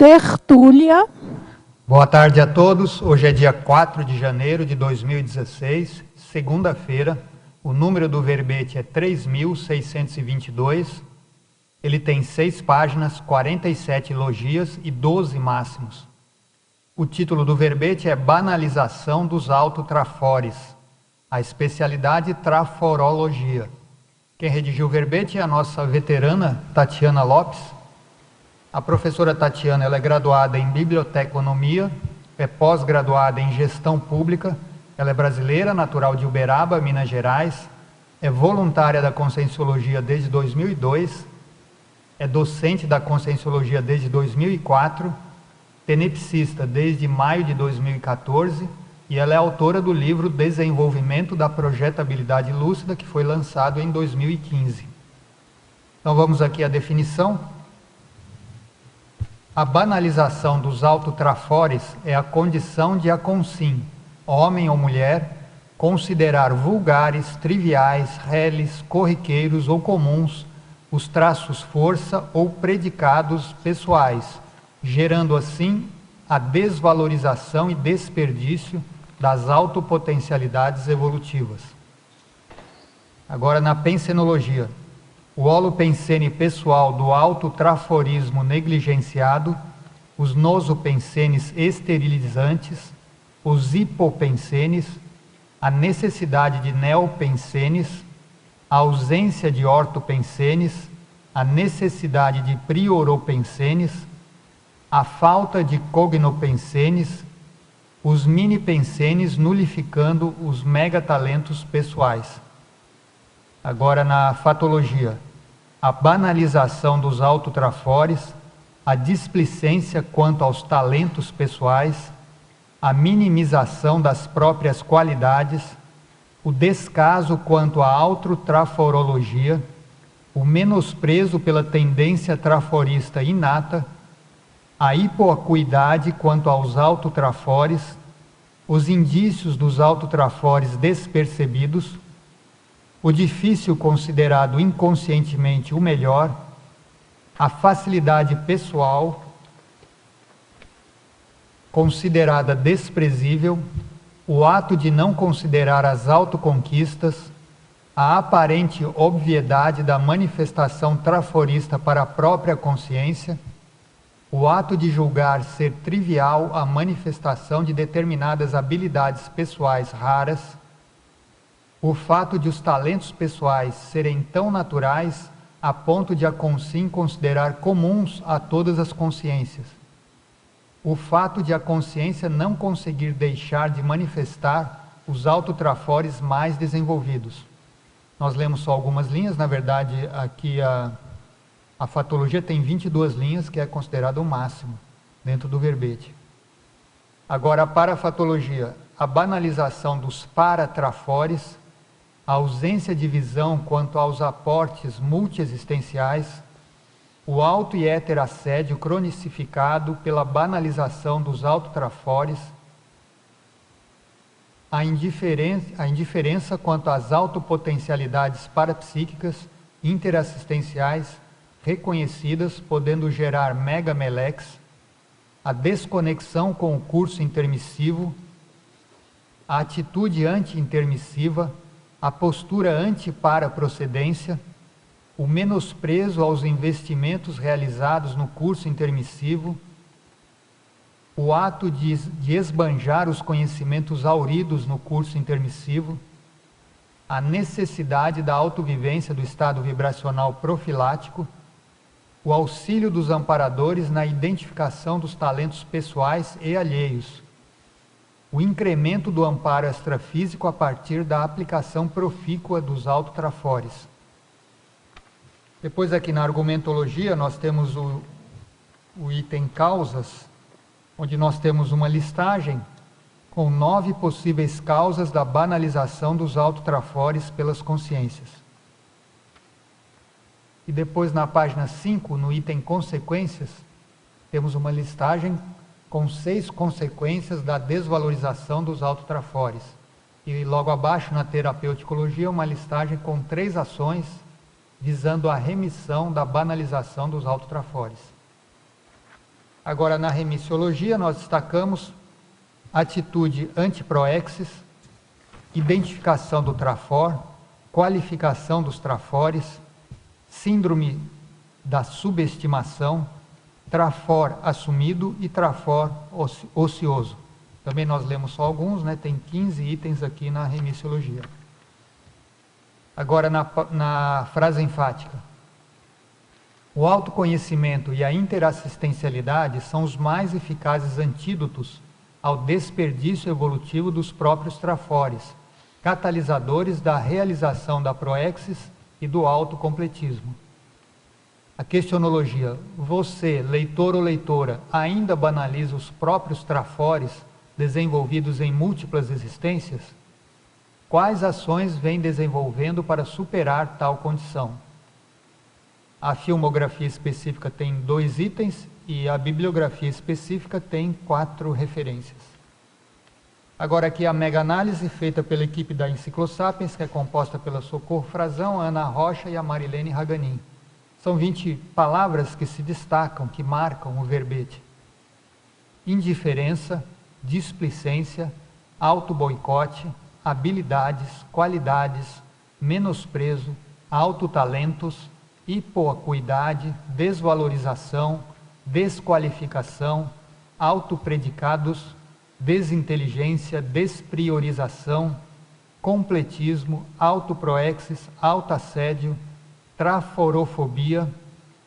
tertúlia. Boa tarde a todos. Hoje é dia 4 de janeiro de 2016, segunda-feira. O número do verbete é 3.622. Ele tem 6 páginas, 47 elogias e 12 máximos. O título do verbete é Banalização dos Autotrafores, a especialidade traforologia. Quem redigiu o verbete é a nossa veterana Tatiana Lopes. A professora Tatiana ela é graduada em Biblioteconomia, é pós-graduada em Gestão Pública, ela é brasileira, natural de Uberaba, Minas Gerais, é voluntária da Conscienciologia desde 2002, é docente da Conscienciologia desde 2004, tenepsista desde maio de 2014 e ela é autora do livro Desenvolvimento da Projetabilidade Lúcida, que foi lançado em 2015. Então vamos aqui à definição. A banalização dos autotrafores é a condição de a consim, homem ou mulher, considerar vulgares, triviais, reles, corriqueiros ou comuns os traços força ou predicados pessoais, gerando assim a desvalorização e desperdício das autopotencialidades evolutivas. Agora na pensenologia. O holopensene pessoal do autotraforismo negligenciado, os nosopensenes esterilizantes, os hipopensenes, a necessidade de neopensenes, a ausência de ortopensenes, a necessidade de prioropensenes, a falta de cognopensenes, os minipensenes nulificando os megatalentos pessoais. Agora na fatologia, a banalização dos autotrafores, a displicência quanto aos talentos pessoais, a minimização das próprias qualidades, o descaso quanto à autotraforologia, o menosprezo pela tendência traforista inata, a hipoacuidade quanto aos autotrafores, os indícios dos autotrafores despercebidos, o difícil considerado inconscientemente o melhor, a facilidade pessoal considerada desprezível, o ato de não considerar as autoconquistas, a aparente obviedade da manifestação traforista para a própria consciência, o ato de julgar ser trivial a manifestação de determinadas habilidades pessoais raras, o fato de os talentos pessoais serem tão naturais a ponto de a consim considerar comuns a todas as consciências. O fato de a consciência não conseguir deixar de manifestar os autotrafores mais desenvolvidos. Nós lemos só algumas linhas, na verdade aqui a fatologia tem 22 linhas, que é considerado o máximo dentro do verbete. Agora a parafatologia, a banalização dos paratrafores, a ausência de visão quanto aos aportes multiexistenciais, o auto e heterassédio cronicificado pela banalização dos autotrafores, a indiferença quanto às autopotencialidades parapsíquicas interassistenciais reconhecidas, podendo gerar megamelex, a desconexão com o curso intermissivo, a atitude anti-intermissiva, a postura anti-paraprocedência, o menosprezo aos investimentos realizados no curso intermissivo, o ato de esbanjar os conhecimentos auridos no curso intermissivo, a necessidade da autovivência do estado vibracional profilático, o auxílio dos amparadores na identificação dos talentos pessoais e alheios, o incremento do amparo extrafísico a partir da aplicação profícua dos autotrafores. Depois aqui na argumentologia nós temos o item causas, onde nós temos uma listagem com 9 possíveis causas da banalização dos autotrafores pelas consciências. E depois na página 5, no item consequências, temos uma listagem com 6 consequências da desvalorização dos autotrafores. E logo abaixo, na terapeuticologia, uma listagem com 3 ações visando a remissão da banalização dos autotrafores. Agora, na remissiologia, nós destacamos atitude antiproexis, identificação do trafor, qualificação dos trafores, síndrome da subestimação, trafor assumido e trafor ocioso. Também nós lemos só alguns, né? Tem 15 itens aqui na remissiologia. Agora, na frase enfática. O autoconhecimento e a interassistencialidade são os mais eficazes antídotos ao desperdício evolutivo dos próprios trafores, catalisadores da realização da proexis e do autocompletismo. A questionologia: você, leitor ou leitora, ainda banaliza os próprios trafores desenvolvidos em múltiplas existências? Quais ações vem desenvolvendo para superar tal condição? A filmografia específica tem 2 itens e a bibliografia específica tem 4 referências. Agora aqui a mega-análise feita pela equipe da Enciclosapiens, que é composta pela Socorro Frazão, Ana Rocha e a Marilene Raganin. São 20 palavras que se destacam, que marcam o verbete. Indiferença, displicência, autoboicote, habilidades, qualidades, menosprezo, autotalentos, hipoacuidade, desvalorização, desqualificação, autopredicados, desinteligência, despriorização, completismo, autoproexis, autoassédio, traforofobia,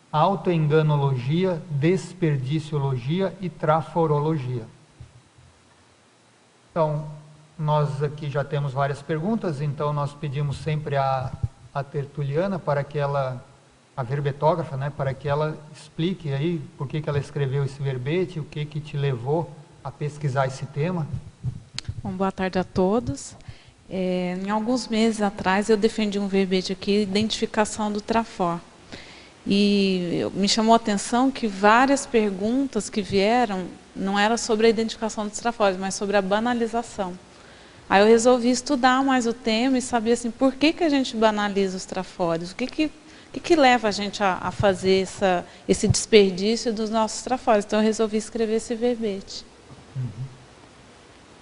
autoenganologia, desperdiciologia e traforologia. Então, nós aqui já temos várias perguntas, então nós pedimos sempre a tertuliana para que ela, a verbetógrafa, né, para que ela explique aí por que ela escreveu esse verbete, o que te levou a pesquisar esse tema. Bom, boa tarde a todos. Em alguns meses atrás eu defendi um verbete aqui, identificação do trafor. E me chamou a atenção que várias perguntas que vieram não eram sobre a identificação dos trafores, mas sobre a banalização. Aí eu resolvi estudar mais o tema e saber assim, por que a gente banaliza os trafores, o que leva a gente a fazer esse desperdício dos nossos trafores. Então eu resolvi escrever esse verbete.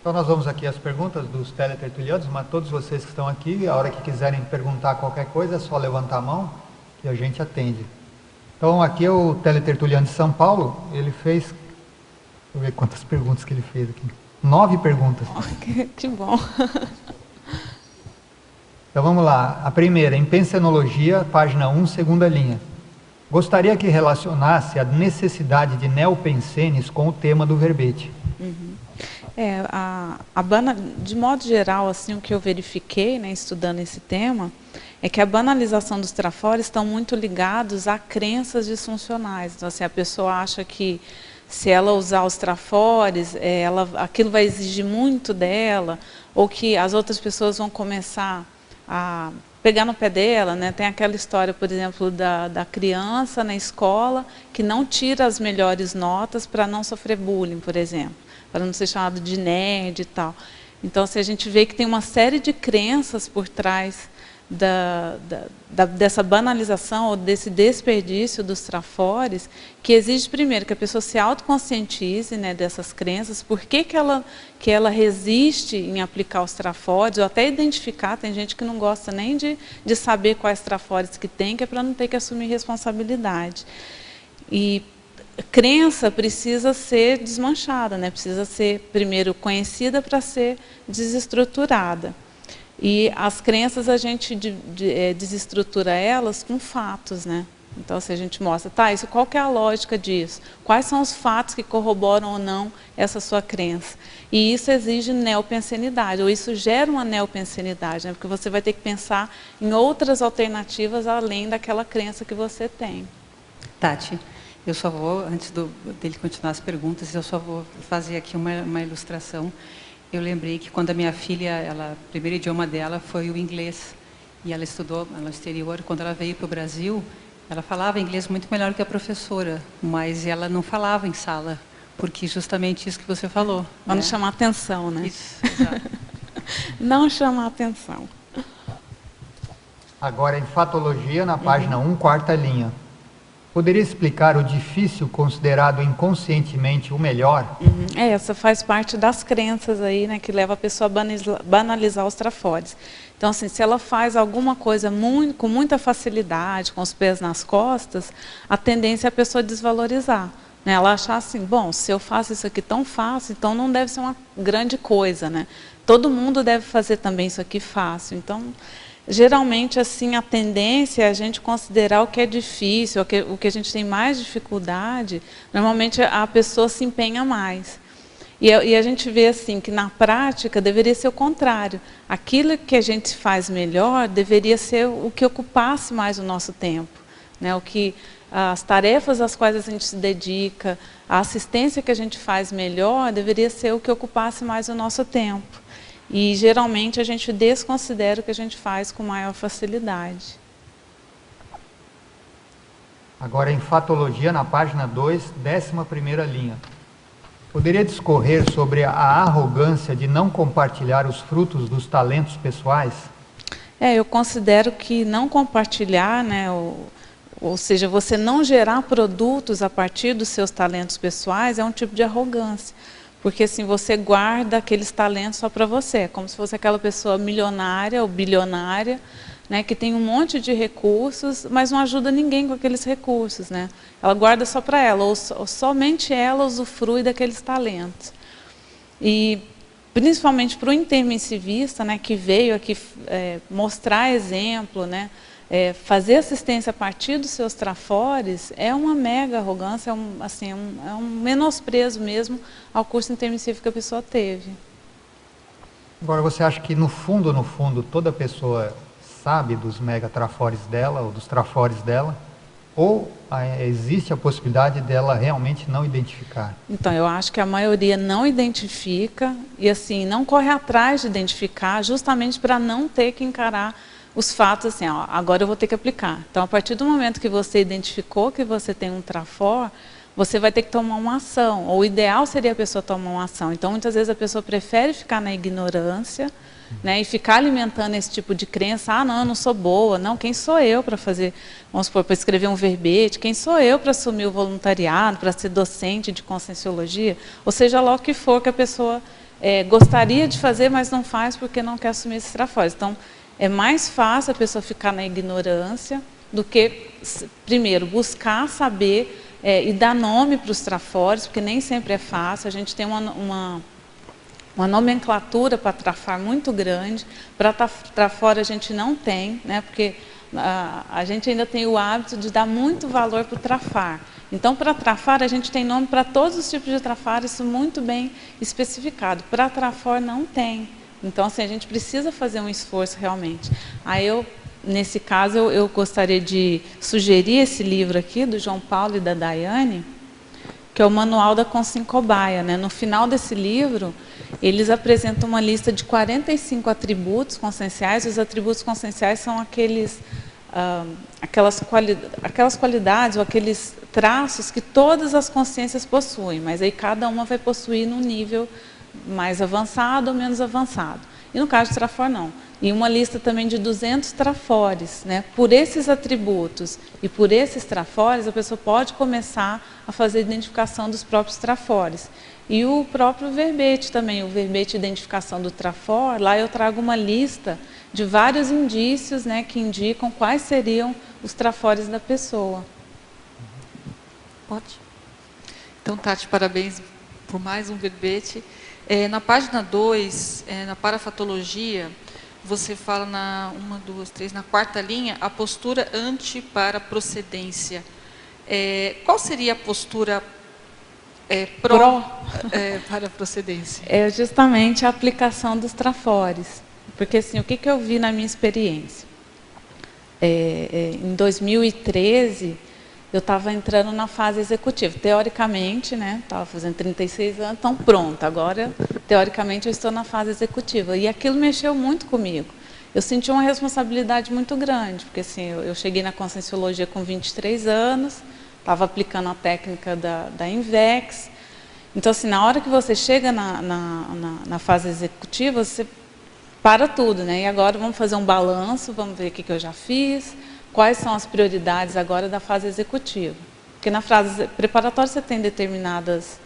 Então nós vamos aqui às perguntas dos teletertulianos, mas todos vocês que estão aqui, a hora que quiserem perguntar qualquer coisa, é só levantar a mão que a gente atende. Então aqui é o teletertuliano de São Paulo, ele fez, deixa eu ver quantas perguntas que ele fez aqui, 9 perguntas. Que bom. Então vamos lá, a primeira, em Pensenologia, página 1, segunda linha. Gostaria que relacionasse a necessidade de neopensenes com o tema do verbete. De modo geral, assim, o que eu verifiquei, né, estudando esse tema, é que a banalização dos trafores estão muito ligados a crenças disfuncionais. Então, assim, a pessoa acha que se ela usar os trafores, aquilo vai exigir muito dela, ou que as outras pessoas vão começar a pegar no pé dela, né? Tem aquela história, por exemplo, da criança na escola que não tira as melhores notas para não sofrer bullying, por exemplo, para não ser chamado de nerd e tal. Então, se a gente vê que tem uma série de crenças por trás dessa banalização ou desse desperdício dos trafores, que exige primeiro que a pessoa se autoconscientize, né, dessas crenças, por que ela resiste em aplicar os trafores, ou até identificar. Tem gente que não gosta nem de saber quais trafores que tem, que é para não ter que assumir responsabilidade. E crença precisa ser desmanchada, né? Precisa ser primeiro conhecida para ser desestruturada. E as crenças a gente desestrutura elas com fatos, né? Então, se a gente mostra, qual que é a lógica disso? Quais são os fatos que corroboram ou não essa sua crença? E isso exige neopensenidade, ou isso gera uma neopensenidade, né? Porque você vai ter que pensar em outras alternativas além daquela crença que você tem. Tati, eu só vou, antes dele continuar as perguntas, eu só vou fazer aqui uma ilustração. Eu lembrei que quando a minha filha, o primeiro idioma dela foi o inglês, e ela estudou no exterior. Quando ela veio para o Brasil, ela falava inglês muito melhor que a professora, mas ela não falava em sala, porque justamente isso que você falou. Para não chamar atenção, né? Isso, exato. Não chamar atenção. Agora, em Fatologia, na página 1, quarta linha. Poderia explicar o difícil considerado inconscientemente o melhor? Essa faz parte das crenças aí, né, que leva a pessoa a banalizar os trafores. Então, assim, se ela faz alguma coisa com muita facilidade, com os pés nas costas, a tendência é a pessoa desvalorizar. Né? Ela achar assim, bom, se eu faço isso aqui tão fácil, então não deve ser uma grande coisa, né? Todo mundo deve fazer também isso aqui fácil. Então, geralmente, assim, a tendência é a gente considerar o que é difícil, o que a gente tem mais dificuldade, normalmente a pessoa se empenha mais. E a gente vê assim, que na prática deveria ser o contrário. Aquilo que a gente faz melhor deveria ser o que ocupasse mais o nosso tempo. Né? As tarefas às quais a gente se dedica, a assistência que a gente faz melhor, deveria ser o que ocupasse mais o nosso tempo. E, geralmente, a gente desconsidera o que a gente faz com maior facilidade. Agora, em Fatologia, na página 2, 11ª linha. Poderia discorrer sobre a arrogância de não compartilhar os frutos dos talentos pessoais? Eu considero que não compartilhar, né, ou seja, você não gerar produtos a partir dos seus talentos pessoais é um tipo de arrogância. Porque assim, você guarda aqueles talentos só para você. É como se fosse aquela pessoa milionária ou bilionária, né, que tem um monte de recursos, mas não ajuda ninguém com aqueles recursos. Né? Ela guarda só para ela, ou somente ela usufrui daqueles talentos. E principalmente para o intermissivista, né, que veio aqui mostrar exemplo, né, fazer assistência a partir dos seus trafores, é uma mega arrogância, é um menosprezo mesmo ao curso intermissivo que a pessoa teve. Agora, você acha que no fundo, toda pessoa sabe dos mega trafores dela, ou dos trafores dela, ou existe a possibilidade dela realmente não identificar? Então, eu acho que a maioria não identifica, e assim, não corre atrás de identificar, justamente para não ter que encarar os fatos assim, ó, agora eu vou ter que aplicar. Então, a partir do momento que você identificou que você tem um trafor, você vai ter que tomar uma ação. Ou o ideal seria a pessoa tomar uma ação. Então, muitas vezes a pessoa prefere ficar na ignorância, né, e ficar alimentando esse tipo de crença. Ah, não, eu não sou boa. Não, quem sou eu para fazer, vamos supor, para escrever um verbete? Quem sou eu para assumir o voluntariado, para ser docente de conscienciologia? Ou seja lá o que for que a pessoa gostaria de fazer, mas não faz porque não quer assumir esses trafores. Então, é mais fácil a pessoa ficar na ignorância do que, primeiro, buscar saber e dar nome para os trafores, porque nem sempre é fácil. A gente tem uma nomenclatura para trafar muito grande. Para trafor a gente não tem, né, porque a gente ainda tem o hábito de dar muito valor para o trafar. Então, para trafar, a gente tem nome para todos os tipos de trafar, isso muito bem especificado. Para trafor, não tem. Então, assim, a gente precisa fazer um esforço realmente. Aí nesse caso, eu gostaria de sugerir esse livro aqui, do João Paulo e da Daiane, que é o Manual da Consciência Cobaia. Né? No final desse livro, eles apresentam uma lista de 45 atributos conscienciais. Os atributos conscienciais são aquelas qualidades ou aqueles traços que todas as consciências possuem, mas aí cada uma vai possuir num nível mais avançado ou menos avançado. E no caso de trafor, não. E uma lista também de 200 trafores. Né? Por esses atributos e por esses trafores, a pessoa pode começar a fazer a identificação dos próprios trafores. E o próprio verbete também, o verbete de identificação do trafor, lá eu trago uma lista de vários indícios, né, que indicam quais seriam os trafores da pessoa. Pode? Então, Tati, parabéns por mais um verbete. Na página 2, na parafatologia, você fala na 4ª linha, a postura anti-paraprocedência. Qual seria a postura pró-paraprocedência? É justamente a aplicação dos trafores. Porque assim, o que eu vi na minha experiência? Em 2013... eu estava entrando na fase executiva. Teoricamente, né, estava fazendo 36 anos, então pronto, agora, teoricamente, eu estou na fase executiva. E aquilo mexeu muito comigo. Eu senti uma responsabilidade muito grande, porque assim, eu cheguei na Conscienciologia com 23 anos, estava aplicando a técnica da INVEX. Então, assim, na hora que você chega na fase executiva, você para tudo, né? E agora vamos fazer um balanço, vamos ver o que eu já fiz, quais são as prioridades agora da fase executiva. Porque na fase preparatória você tem determinadas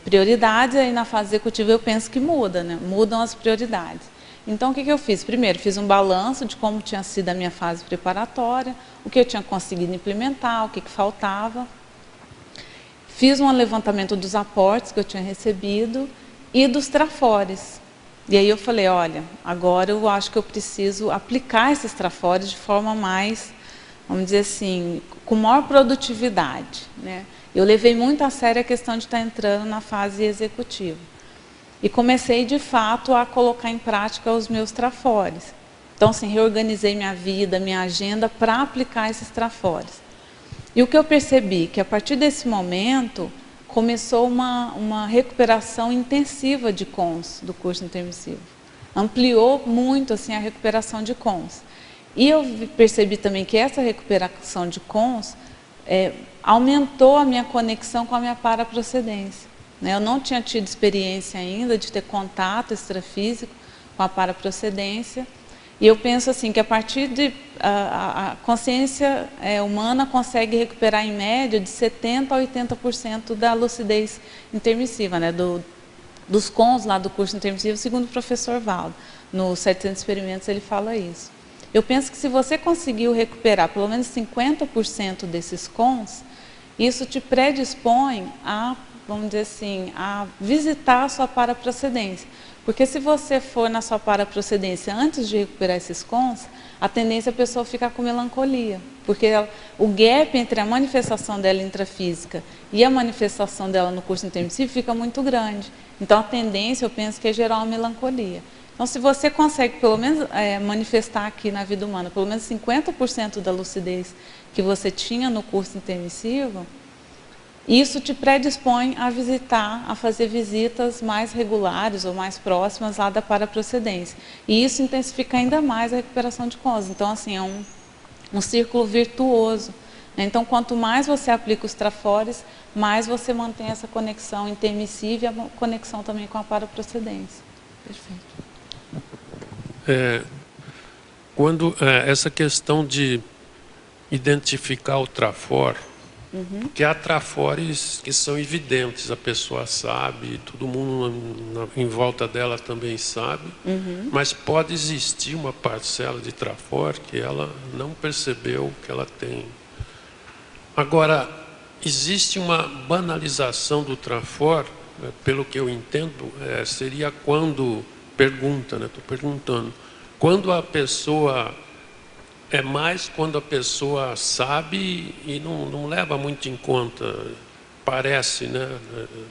prioridades, e na fase executiva eu penso que muda, né? Mudam as prioridades. Então, o que eu fiz? Primeiro, fiz um balanço de como tinha sido a minha fase preparatória, o que eu tinha conseguido implementar, o que faltava. Fiz um levantamento dos aportes que eu tinha recebido e dos trafores. E aí eu falei, olha, agora eu acho que eu preciso aplicar esses trafores de forma mais, vamos dizer assim, com maior produtividade, né? Eu levei muito a sério a questão de estar entrando na fase executiva. E comecei, de fato, a colocar em prática os meus trafores. Então, assim, reorganizei minha vida, minha agenda para aplicar esses trafores. E o que eu percebi? Que a partir desse momento, começou uma recuperação intensiva de cons do curso intermissivo. Ampliou muito, assim, a recuperação de cons. E eu percebi também que essa recuperação de cons aumentou a minha conexão com a minha paraprocedência. Eu não tinha tido experiência ainda de ter contato extrafísico com a paraprocedência. E eu penso assim, que a partir de... A consciência humana consegue recuperar em média de 70% a 80% da lucidez intermissiva, né? Dos cons lá do curso intermissivo, segundo o professor Valdo. Nos 700 experimentos ele fala isso. Eu penso que se você conseguiu recuperar pelo menos 50% desses cons, isso te predispõe a, vamos dizer assim, a visitar a sua paraprocedência. Porque se você for na sua paraprocedência antes de recuperar esses cons, a tendência é a pessoa ficar com melancolia. Porque o gap entre a manifestação dela intrafísica e a manifestação dela no curso intermissivo fica muito grande. Então a tendência, eu penso, que é gerar uma melancolia. Então, se você consegue, pelo menos, manifestar aqui na vida humana, pelo menos 50% da lucidez que você tinha no curso intermissivo, isso te predispõe a visitar, a fazer visitas mais regulares ou mais próximas lá da paraprocedência. E isso intensifica ainda mais a recuperação de cons. Então, assim, é um círculo virtuoso. Então, quanto mais você aplica os trafores, mais você mantém essa conexão intermissiva e a conexão também com a paraprocedência. Perfeito. Quando essa questão de identificar o trafor, que há trafores que são evidentes, a pessoa sabe, todo mundo em volta dela também sabe, mas pode existir uma parcela de trafor que ela não percebeu que ela tem. Agora, existe uma banalização do trafor, pelo que eu entendo, seria quando... Pergunta, né? Estou perguntando. Quando a pessoa... É mais quando a pessoa sabe e não leva muito em conta. Parece, né?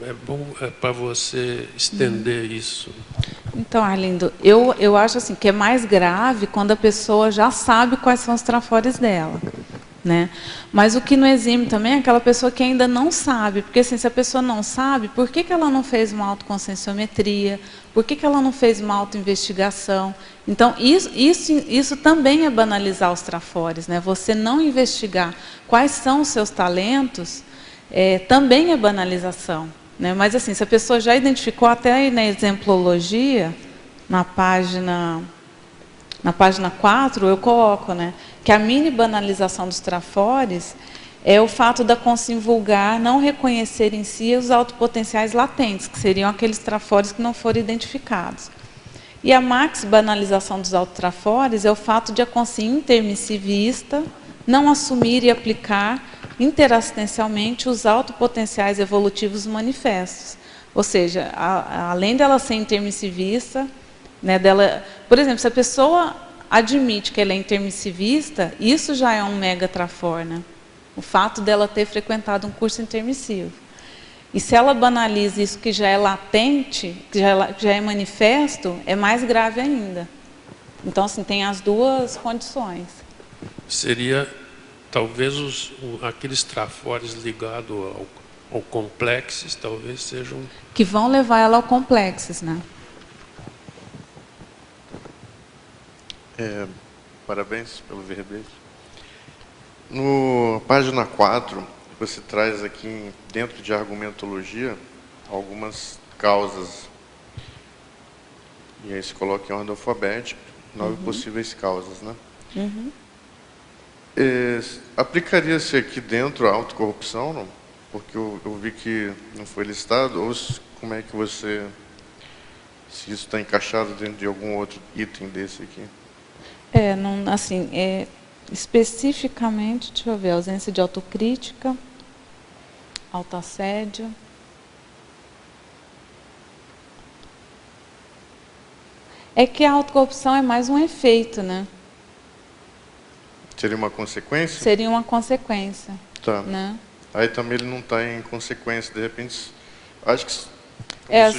É bom para você estender isso. Então, Arlindo, eu acho assim, que é mais grave quando a pessoa já sabe quais são os trafores dela. Né? Mas o que não exime também é aquela pessoa que ainda não sabe, porque assim, se a pessoa não sabe, por que ela não fez uma autoconscienciometria, por que ela não fez uma autoinvestigação? Então, isso também é banalizar os trafores, né? Você não investigar quais são os seus talentos, também é banalização. Né? Mas assim, se a pessoa já identificou, até aí na exemplologia, na página 4, eu coloco, né, que a mini banalização dos trafores é o fato da consciência vulgar não reconhecer em si os autopotenciais latentes, que seriam aqueles trafores que não foram identificados. E a max banalização dos autotrafores é o fato de a consciência intermissivista não assumir e aplicar interassistencialmente os autopotenciais evolutivos manifestos. Ou seja, além dela ser intermissivista, né, por exemplo, se a pessoa admite que ela é intermissivista, isso já é um mega trafor, né? O fato dela ter frequentado um curso intermissivo. E se ela banaliza isso que já é latente, que já é manifesto, é mais grave ainda. Então, assim, tem as duas condições. Seria, talvez, aqueles trafores ligados ao complexes, talvez sejam... Que vão levar ela ao complexes, né? Parabéns pelo verbete. No página 4, você traz aqui, dentro de argumentologia, algumas causas. E aí se coloca em ordem alfabética, 9 possíveis causas, né? Aplicaria-se aqui dentro a autocorrupção, não? Porque eu vi que não foi listado, ou como é que você... Se isso está encaixado dentro de algum outro item desse aqui? Não, assim, especificamente, deixa eu ver, ausência de autocrítica, autoassédio. É que a autocorrupção é mais um efeito, né? Seria uma consequência? Seria uma consequência. Tá. Né? Aí também ele não está em consequência, de repente, acho que...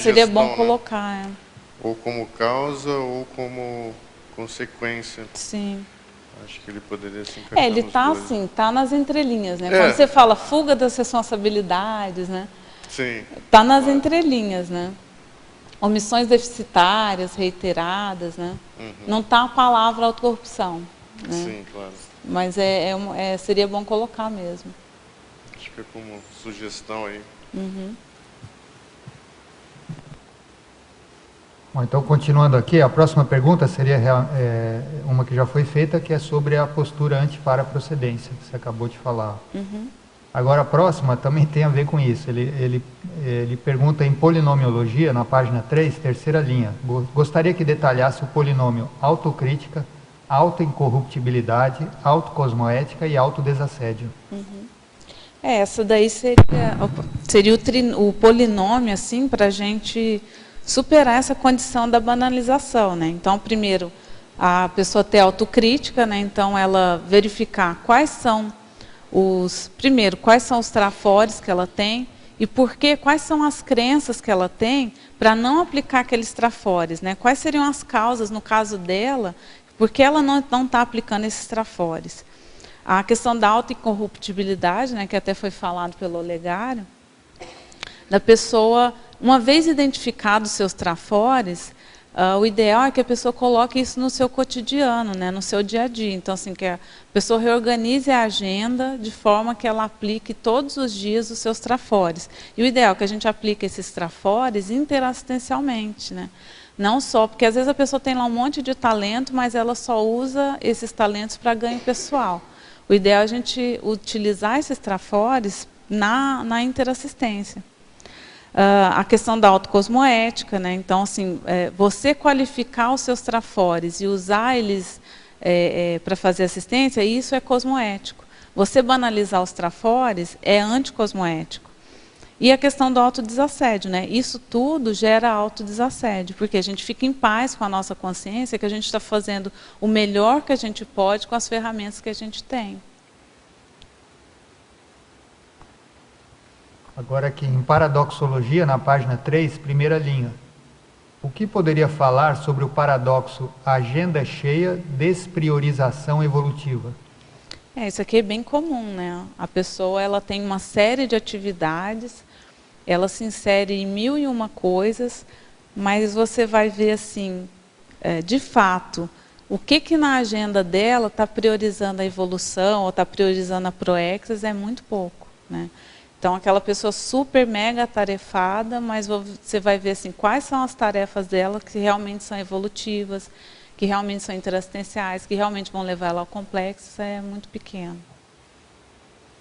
seria bom né? colocar. Ou como causa ou como consequência. Sim. Acho que ele poderia se encaixar Ele está assim, está nas entrelinhas, né? Quando você fala fuga das responsabilidades, né? Sim. Está nas entrelinhas, né? Omissões deficitárias, reiteradas, né? Não está a palavra autocorrupção. Né? Sim, claro. Mas seria bom colocar mesmo. Acho que é como sugestão aí. Bom, então, continuando aqui, a próxima pergunta seria uma que já foi feita, que é sobre a postura antiparaprocedência, que você acabou de falar. Agora, a próxima também tem a ver com isso. Ele pergunta em polinomiologia, na página 3, terceira linha. Gostaria que detalhasse o polinômio autocrítica, autoincorruptibilidade, autocosmoética e autodesassédio. Essa daí seria o polinômio, assim, para a gente superar essa condição da banalização, né? Então, primeiro, a pessoa ter autocrítica, né? Então, ela verificar quais são os trafores que ela tem e quais são as crenças que ela tem para não aplicar aqueles trafores, né? Quais seriam as causas, no caso dela, porque ela não está aplicando esses trafores. A questão da autoincorruptibilidade, né, que até foi falado pelo Olegário, da pessoa, uma vez identificados os seus trafores, o ideal é que a pessoa coloque isso no seu cotidiano, né, no seu dia a dia. Então, assim, que a pessoa reorganize a agenda de forma que ela aplique todos os dias os seus trafores. E o ideal é que a gente aplique esses trafores interassistencialmente, né? Não só, porque às vezes a pessoa tem lá um monte de talento, mas ela só usa esses talentos para ganho pessoal. O ideal é a gente utilizar esses trafores na interassistência. A questão da autocosmoética, né? Então, assim, você qualificar os seus trafores e usar eles para fazer assistência, isso é cosmoético. Você banalizar os trafores é anticosmoético. E a questão do autodesassédio, né? Isso tudo gera autodesassédio, porque a gente fica em paz com a nossa consciência, que a gente está fazendo o melhor que a gente pode com as ferramentas que a gente tem. Agora aqui em Paradoxologia, na página 3, primeira linha. O que poderia falar sobre o paradoxo agenda cheia, despriorização evolutiva? Isso aqui é bem comum, né? A pessoa ela tem uma série de atividades, ela se insere em 1001 coisas, mas você vai ver assim, de fato, o que na agenda dela está priorizando a evolução ou está priorizando a proexis é muito pouco, né? Então, aquela pessoa super mega atarefada, mas você vai ver assim, quais são as tarefas dela que realmente são evolutivas, que realmente são interassistenciais, que realmente vão levar ela ao complexo, é muito pequeno.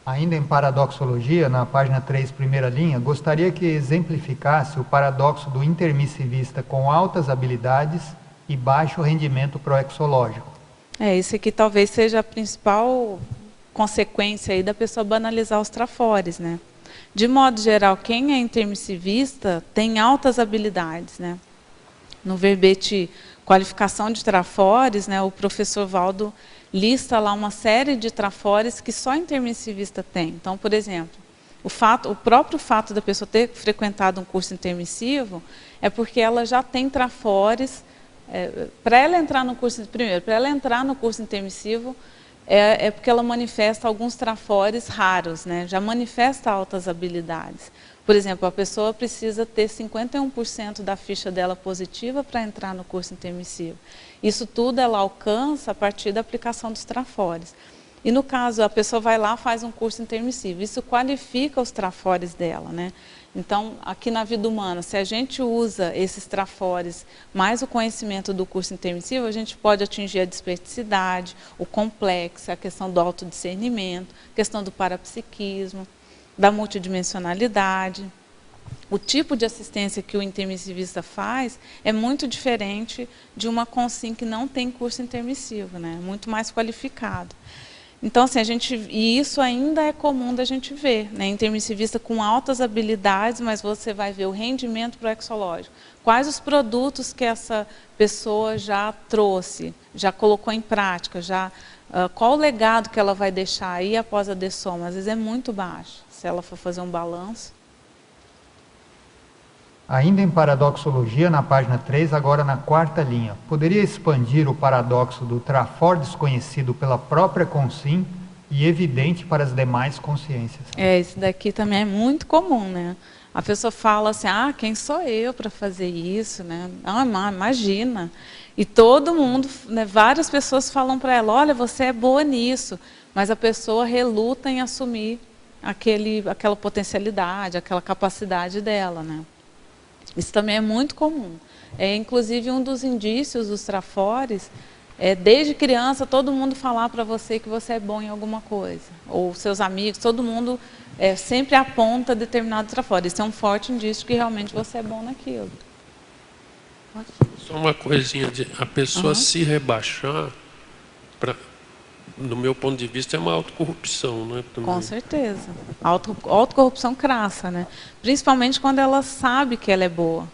Ainda em Paradoxologia, na página 3, primeira linha, gostaria que exemplificasse o paradoxo do intermissivista com altas habilidades e baixo rendimento proexológico. Isso aqui talvez seja a principal consequência aí da pessoa banalizar os trafores, né? De modo geral, quem é intermissivista tem altas habilidades, né? No verbete qualificação de trafores, né, o professor Valdo lista lá uma série de trafores que só intermissivista tem. Então, por exemplo, o próprio fato da pessoa ter frequentado um curso intermissivo é porque ela já tem trafores. Para ela entrar no curso, primeiro, para ela entrar no curso intermissivo, é porque ela manifesta alguns trafores raros, né? Já manifesta altas habilidades. Por exemplo, a pessoa precisa ter 51% da ficha dela positiva para entrar no curso intermissivo. Isso tudo ela alcança a partir da aplicação dos trafores. E no caso, a pessoa vai lá e faz um curso intermissivo. Isso qualifica os trafores dela, né? Então, aqui na vida humana, se a gente usa esses trafores mais o conhecimento do curso intermissivo, a gente pode atingir a displeticidade, o complexo, a questão do autodiscernimento, a questão do parapsiquismo, da multidimensionalidade. O tipo de assistência que o intermissivista faz é muito diferente de uma consim que não tem curso intermissivo, né? Muito mais qualificado. Então, assim, e isso ainda é comum da gente ver, né? Intermissivista com altas habilidades, mas você vai ver o rendimento proexológico. Quais os produtos que essa pessoa já trouxe, já colocou em prática, qual o legado que ela vai deixar aí após a dessoma? Às vezes é muito baixo, se ela for fazer um balanço. Ainda em paradoxologia, na página 3, agora na 4ª linha, poderia expandir o paradoxo do trafor desconhecido pela própria consim e evidente para as demais consciências? Esse daqui também é muito comum, né? A pessoa fala assim, quem sou eu para fazer isso, né? Imagina. E todo mundo, né, várias pessoas falam para ela, olha, você é boa nisso, mas a pessoa reluta em assumir aquela potencialidade, aquela capacidade dela, né? Isso também é muito comum. Inclusive, um dos indícios dos trafores desde criança, todo mundo falar para você que você é bom em alguma coisa. Ou seus amigos, todo mundo sempre aponta determinado trafore. Isso é um forte indício que realmente você é bom naquilo. Só uma coisinha, a pessoa se rebaixar, no meu ponto de vista, é uma autocorrupção, né? Também. Com certeza. Autocorrupção crassa, né? Principalmente quando ela sabe que ela é boa.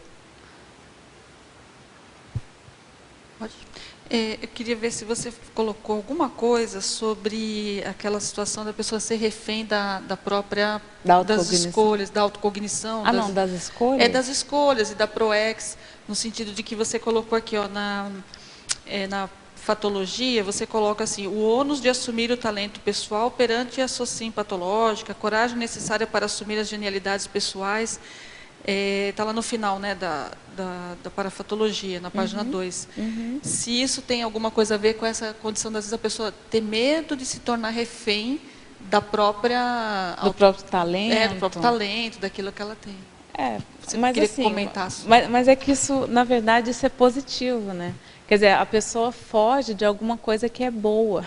Pode. Eu queria ver se você colocou alguma coisa sobre aquela situação da pessoa ser refém das escolhas, da autocognição. Das escolhas? Das escolhas e da ProEx, no sentido de que você colocou aqui, na fatologia, você coloca assim, o ônus de assumir o talento pessoal perante a sociem patológica, a coragem necessária para assumir as genialidades pessoais, está lá no final, né, da parafatologia, na página 2. Se isso tem alguma coisa a ver com essa condição, às vezes a pessoa ter medo de se tornar refém da própria... Do próprio talento. Do próprio talento, daquilo que ela tem. Você mas queria assim, comentar sobre... mas é que isso, na verdade, isso é positivo, né? Quer dizer, a pessoa foge de alguma coisa que é boa,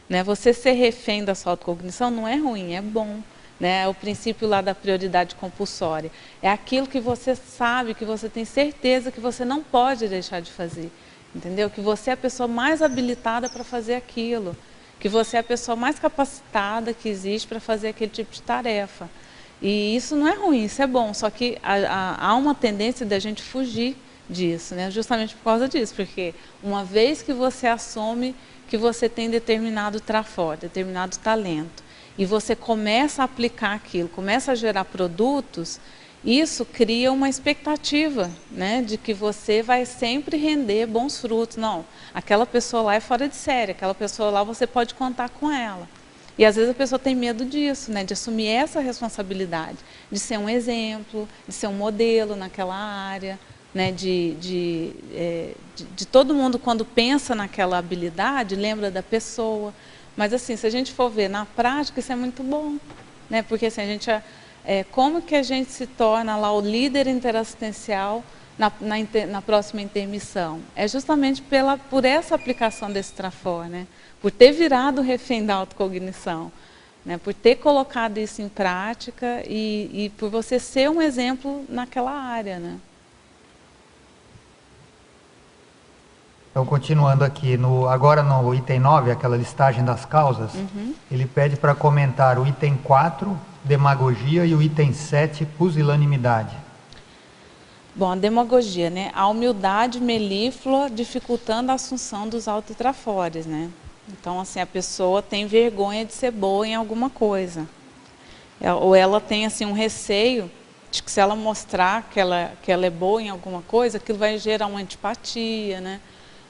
né? Você ser refém da sua autocognição não é ruim, é bom. Né? É o princípio lá da prioridade compulsória. É aquilo que você sabe, que você tem certeza que você não pode deixar de fazer. Entendeu? Que você é a pessoa mais habilitada para fazer aquilo. Que você é a pessoa mais capacitada que existe para fazer aquele tipo de tarefa. E isso não é ruim, isso é bom. Só que há uma tendência da gente fugir disso, né? Justamente por causa disso. Porque uma vez que você assume que você tem determinado trafor, determinado talento, e você começa a aplicar aquilo, começa a gerar produtos, isso cria uma expectativa, né, de que você vai sempre render bons frutos. Não, aquela pessoa lá é fora de série, aquela pessoa lá você pode contar com ela. E às vezes a pessoa tem medo disso, né, de assumir essa responsabilidade, de ser um exemplo, de ser um modelo naquela área, né, de todo mundo, quando pensa naquela habilidade, lembra da pessoa. Mas assim, se a gente for ver na prática, isso é muito bom, né? Porque assim, como que a gente se torna lá o líder interassistencial na próxima intermissão? É justamente por essa aplicação desse trafor, né? Por ter virado refém da autocognição, né? Por ter colocado isso em prática e por você ser um exemplo naquela área, né? Então, continuando aqui, agora no item 9, aquela listagem das causas, ele pede para comentar o item 4, demagogia, e o item 7, pusilanimidade. Bom, a demagogia, né? A humildade melíflua dificultando a assunção dos autotrafores, né? Então, assim, a pessoa tem vergonha de ser boa em alguma coisa. Ou ela tem, assim, um receio de que se ela mostrar que ela é boa em alguma coisa, aquilo vai gerar uma antipatia, né?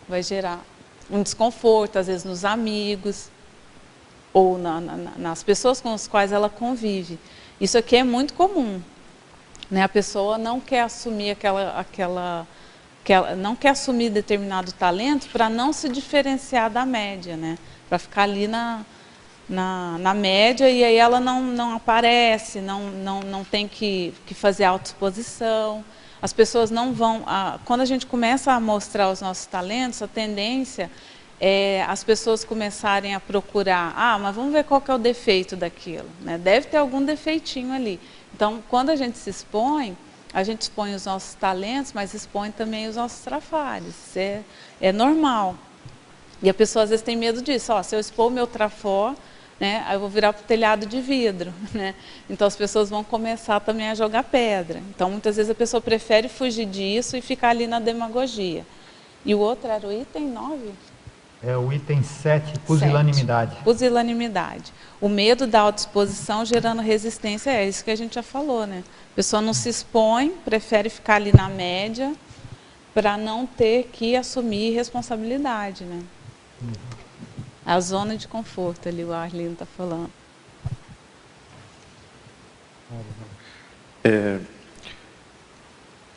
Vai gerar um desconforto, às vezes nos amigos, ou nas pessoas com as quais ela convive. Isso aqui é muito comum, né? A pessoa não quer assumir não quer assumir determinado talento para não se diferenciar da média, né? Para ficar ali na média, e aí ela não aparece, não tem que fazer autoexposição. As pessoas não vão... Quando a gente começa a mostrar os nossos talentos, a tendência é as pessoas começarem a procurar, mas vamos ver qual que é o defeito daquilo, né? Deve ter algum defeitinho ali. Então, quando a gente se expõe, a gente expõe os nossos talentos, mas expõe também os nossos trafares. Isso é normal. E a pessoa às vezes tem medo disso. Se eu expor o meu trafó, né, aí eu vou virar para o telhado de vidro, né? Então as pessoas vão começar também a jogar pedra. Então muitas vezes a pessoa prefere fugir disso e ficar ali na demagogia. E o outro era o item 9? É o item 7, pusilanimidade. 7, pusilanimidade. O medo da autoexposição gerando resistência, é isso que a gente já falou, né? A pessoa não se expõe, prefere ficar ali na média para não ter que assumir responsabilidade, né? A zona de conforto ali, o Arlindo está falando.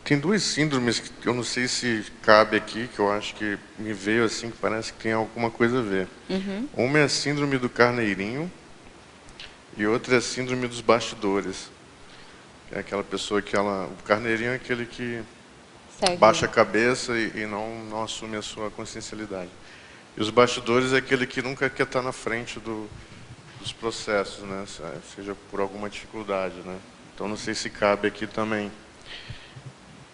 Tem duas síndromes que eu não sei se cabe aqui, que eu acho que me veio assim, que parece que tem alguma coisa a ver. Uma é a síndrome do carneirinho e outra é a síndrome dos bastidores. É aquela pessoa que o carneirinho é aquele que baixa a cabeça e não assume a sua consciencialidade. E os bastidores é aquele que nunca quer estar na frente dos processos, né? Seja por alguma dificuldade, né? Então não sei se cabe aqui também.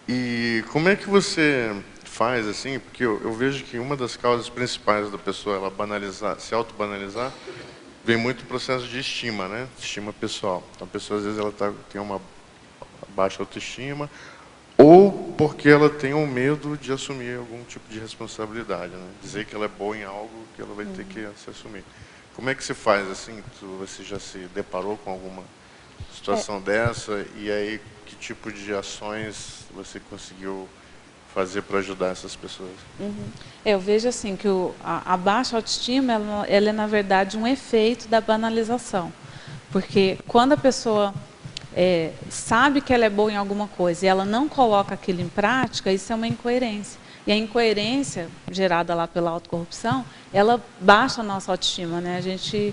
E como é que você faz assim? Porque eu vejo que uma das causas principais da pessoa ela banalizar, se autobanalizar, vem muito do processo de estima, né? Estima pessoal. Então a pessoa às vezes ela tem uma baixa autoestima, ou porque ela tem um medo de assumir algum tipo de responsabilidade, né? Dizer que ela é boa em algo que ela vai ter que se assumir. Como é que você faz assim? Você já se deparou com alguma situação dessa? E aí, que tipo de ações você conseguiu fazer para ajudar essas pessoas? Eu vejo assim que a baixa autoestima, ela é na verdade um efeito da banalização. Porque quando a pessoa sabe que ela é boa em alguma coisa e ela não coloca aquilo em prática, isso é uma incoerência. E a incoerência gerada lá pela autocorrupção, ela baixa a nossa autoestima, né? A gente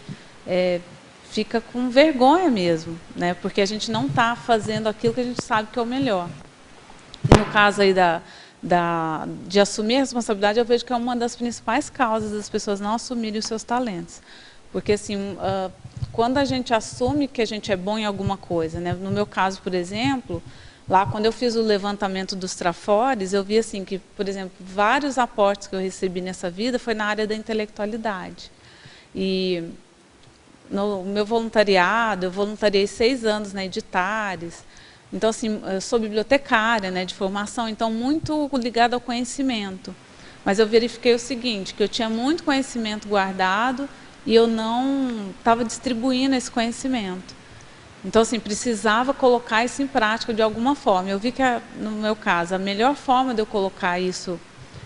fica com vergonha mesmo, né? Porque a gente não está fazendo aquilo que a gente sabe que é o melhor. E no caso aí de assumir a responsabilidade, eu vejo que é uma das principais causas das pessoas não assumirem os seus talentos. Porque assim, quando a gente assume que a gente é bom em alguma coisa, né? No meu caso, por exemplo, lá quando eu fiz o levantamento dos trafores, eu vi assim que, por exemplo, vários aportes que eu recebi nessa vida foi na área da intelectualidade. E no meu voluntariado, eu voluntariei 6 anos na Editares. Então, assim, eu sou bibliotecária, né, de formação, então muito ligada ao conhecimento. Mas eu verifiquei o seguinte, que eu tinha muito conhecimento guardado e eu não estava distribuindo esse conhecimento. Então, assim, precisava colocar isso em prática de alguma forma. Eu vi que, no meu caso, a melhor forma de eu colocar isso,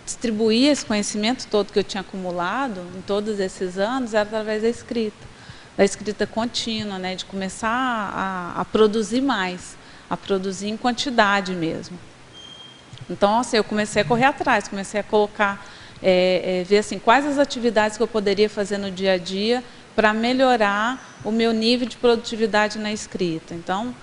distribuir esse conhecimento todo que eu tinha acumulado em todos esses anos, era através da escrita contínua, né, de começar a produzir mais, a produzir em quantidade mesmo. Então, assim, eu comecei a correr atrás, comecei a colocar, ver assim, quais as atividades que eu poderia fazer no dia a dia para melhorar o meu nível de produtividade na escrita. Então,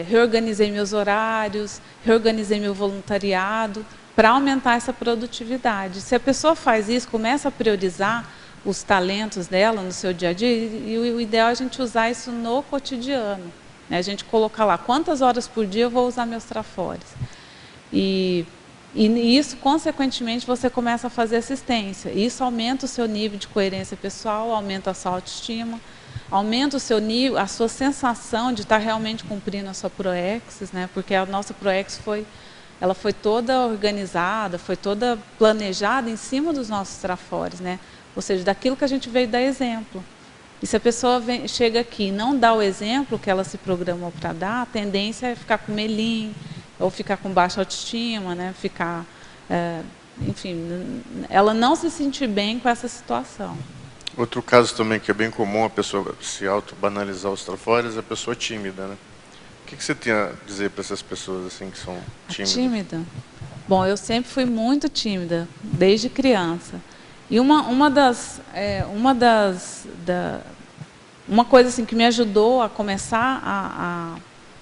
reorganizei meus horários, reorganizei meu voluntariado para aumentar essa produtividade. Se a pessoa faz isso, começa a priorizar os talentos dela no seu dia a dia, e o ideal é a gente usar isso no cotidiano, né? A gente colocar lá quantas horas por dia eu vou usar meus trafores. E isso, consequentemente, você começa a fazer assistência. Isso aumenta o seu nível de coerência pessoal, aumenta a sua autoestima, aumenta o seu nível, a sua sensação de estar realmente cumprindo a sua proexis, né? Porque a nossa proexis ela foi toda organizada, foi toda planejada em cima dos nossos trafores, né? Ou seja, daquilo que a gente veio dar exemplo. E se a pessoa chega aqui e não dá o exemplo que ela se programou para dar, a tendência é ficar com melim, ou ficar com baixa autoestima, né? Ficar, enfim, ela não se sentir bem com essa situação. Outro caso também que é bem comum a pessoa se auto-banalizar os trafores é a pessoa tímida, né? O que você tem a dizer para essas pessoas assim que são tímidas? Tímida? Bom, eu sempre fui muito tímida, desde criança. E uma das uma coisa assim que me ajudou a começar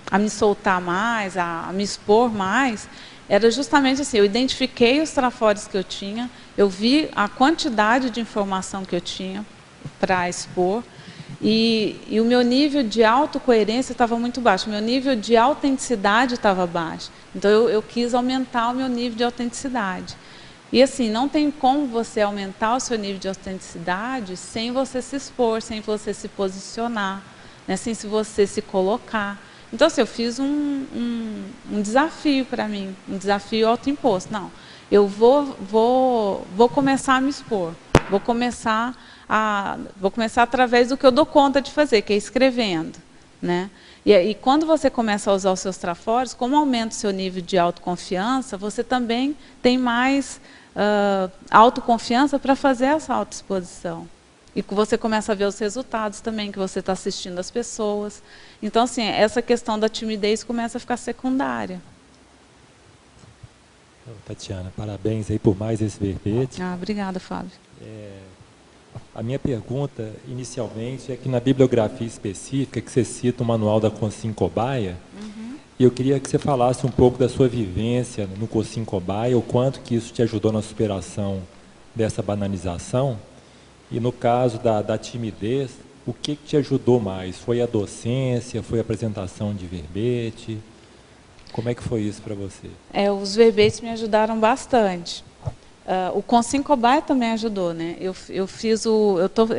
a me soltar mais, a me expor mais, era justamente assim, eu identifiquei os trafores que eu tinha, eu vi a quantidade de informação que eu tinha para expor, e o meu nível de autocoerência estava muito baixo, o meu nível de autenticidade estava baixo. Então eu quis aumentar o meu nível de autenticidade. E assim, não tem como você aumentar o seu nível de autenticidade sem você se expor, sem você se posicionar, né? Sem você se colocar. Então assim, eu fiz um desafio para mim, um desafio autoimposto. Não, eu vou começar a me expor, vou começar através do que eu dou conta de fazer, que é escrevendo, né? E quando você começa a usar os seus trafores, como aumenta o seu nível de autoconfiança, você também tem mais autoconfiança para fazer essa autoexposição. E você começa a ver os resultados também, que você está assistindo as pessoas. Então, assim, essa questão da timidez começa a ficar secundária. Tatiana, parabéns aí por mais esse verbete. Obrigada, Fábio. A minha pergunta, inicialmente, é que na bibliografia específica, que você cita o manual da Consim Cobaia, e eu queria que você falasse um pouco da sua vivência no Consim Cobaia, o quanto que isso te ajudou na superação dessa banalização, e no caso da timidez, o que te ajudou mais? Foi a docência, foi a apresentação de verbete? Como é que foi isso para você? Os verbetes me ajudaram bastante. O Consim Cobaia também ajudou, né? Eu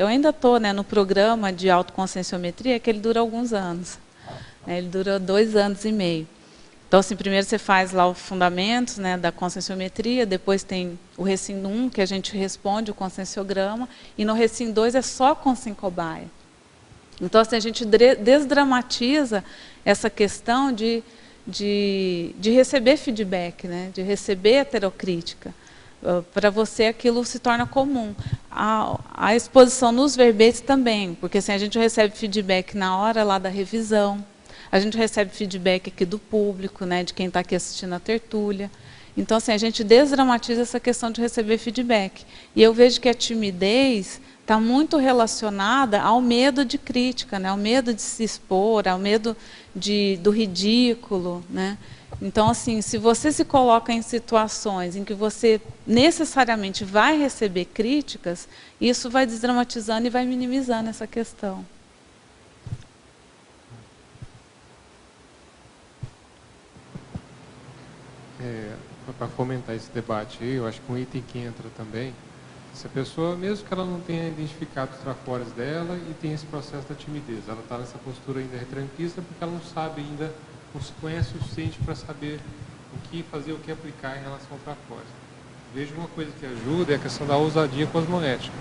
ainda estou, né, no programa de autoconscienciometria, que ele dura alguns anos. Né? Ele dura 2 anos e meio. Então, assim, primeiro você faz lá os fundamentos, né, da conscienciometria, depois tem o Resim 1, que a gente responde o conscienciograma, e no Resim 2 é só Consim Cobaia. Então, assim, a gente desdramatiza essa questão de receber feedback, né, de receber heterocrítica. Para você aquilo se torna comum. A exposição nos verbetes também, porque assim, a gente recebe feedback na hora lá da revisão, a gente recebe feedback aqui do público, né, de quem está aqui assistindo a tertúlia. Então, assim, a gente desdramatiza essa questão de receber feedback. E eu vejo que a timidez está muito relacionada ao medo de crítica, né, ao medo de se expor, ao medo do ridículo, né? Então, assim, se você se coloca em situações em que você necessariamente vai receber críticas, isso vai desdramatizando e vai minimizando essa questão. Para fomentar esse debate aí, eu acho que um item que entra também, se a pessoa, mesmo que ela não tenha identificado os trafores dela e tem esse processo da timidez, ela está nessa postura ainda retranquista porque ela não sabe ainda, não se conhece o suficiente para saber o que fazer, o que aplicar em relação ao trafores. Vejo uma coisa que ajuda é a questão da ousadia cosmoética.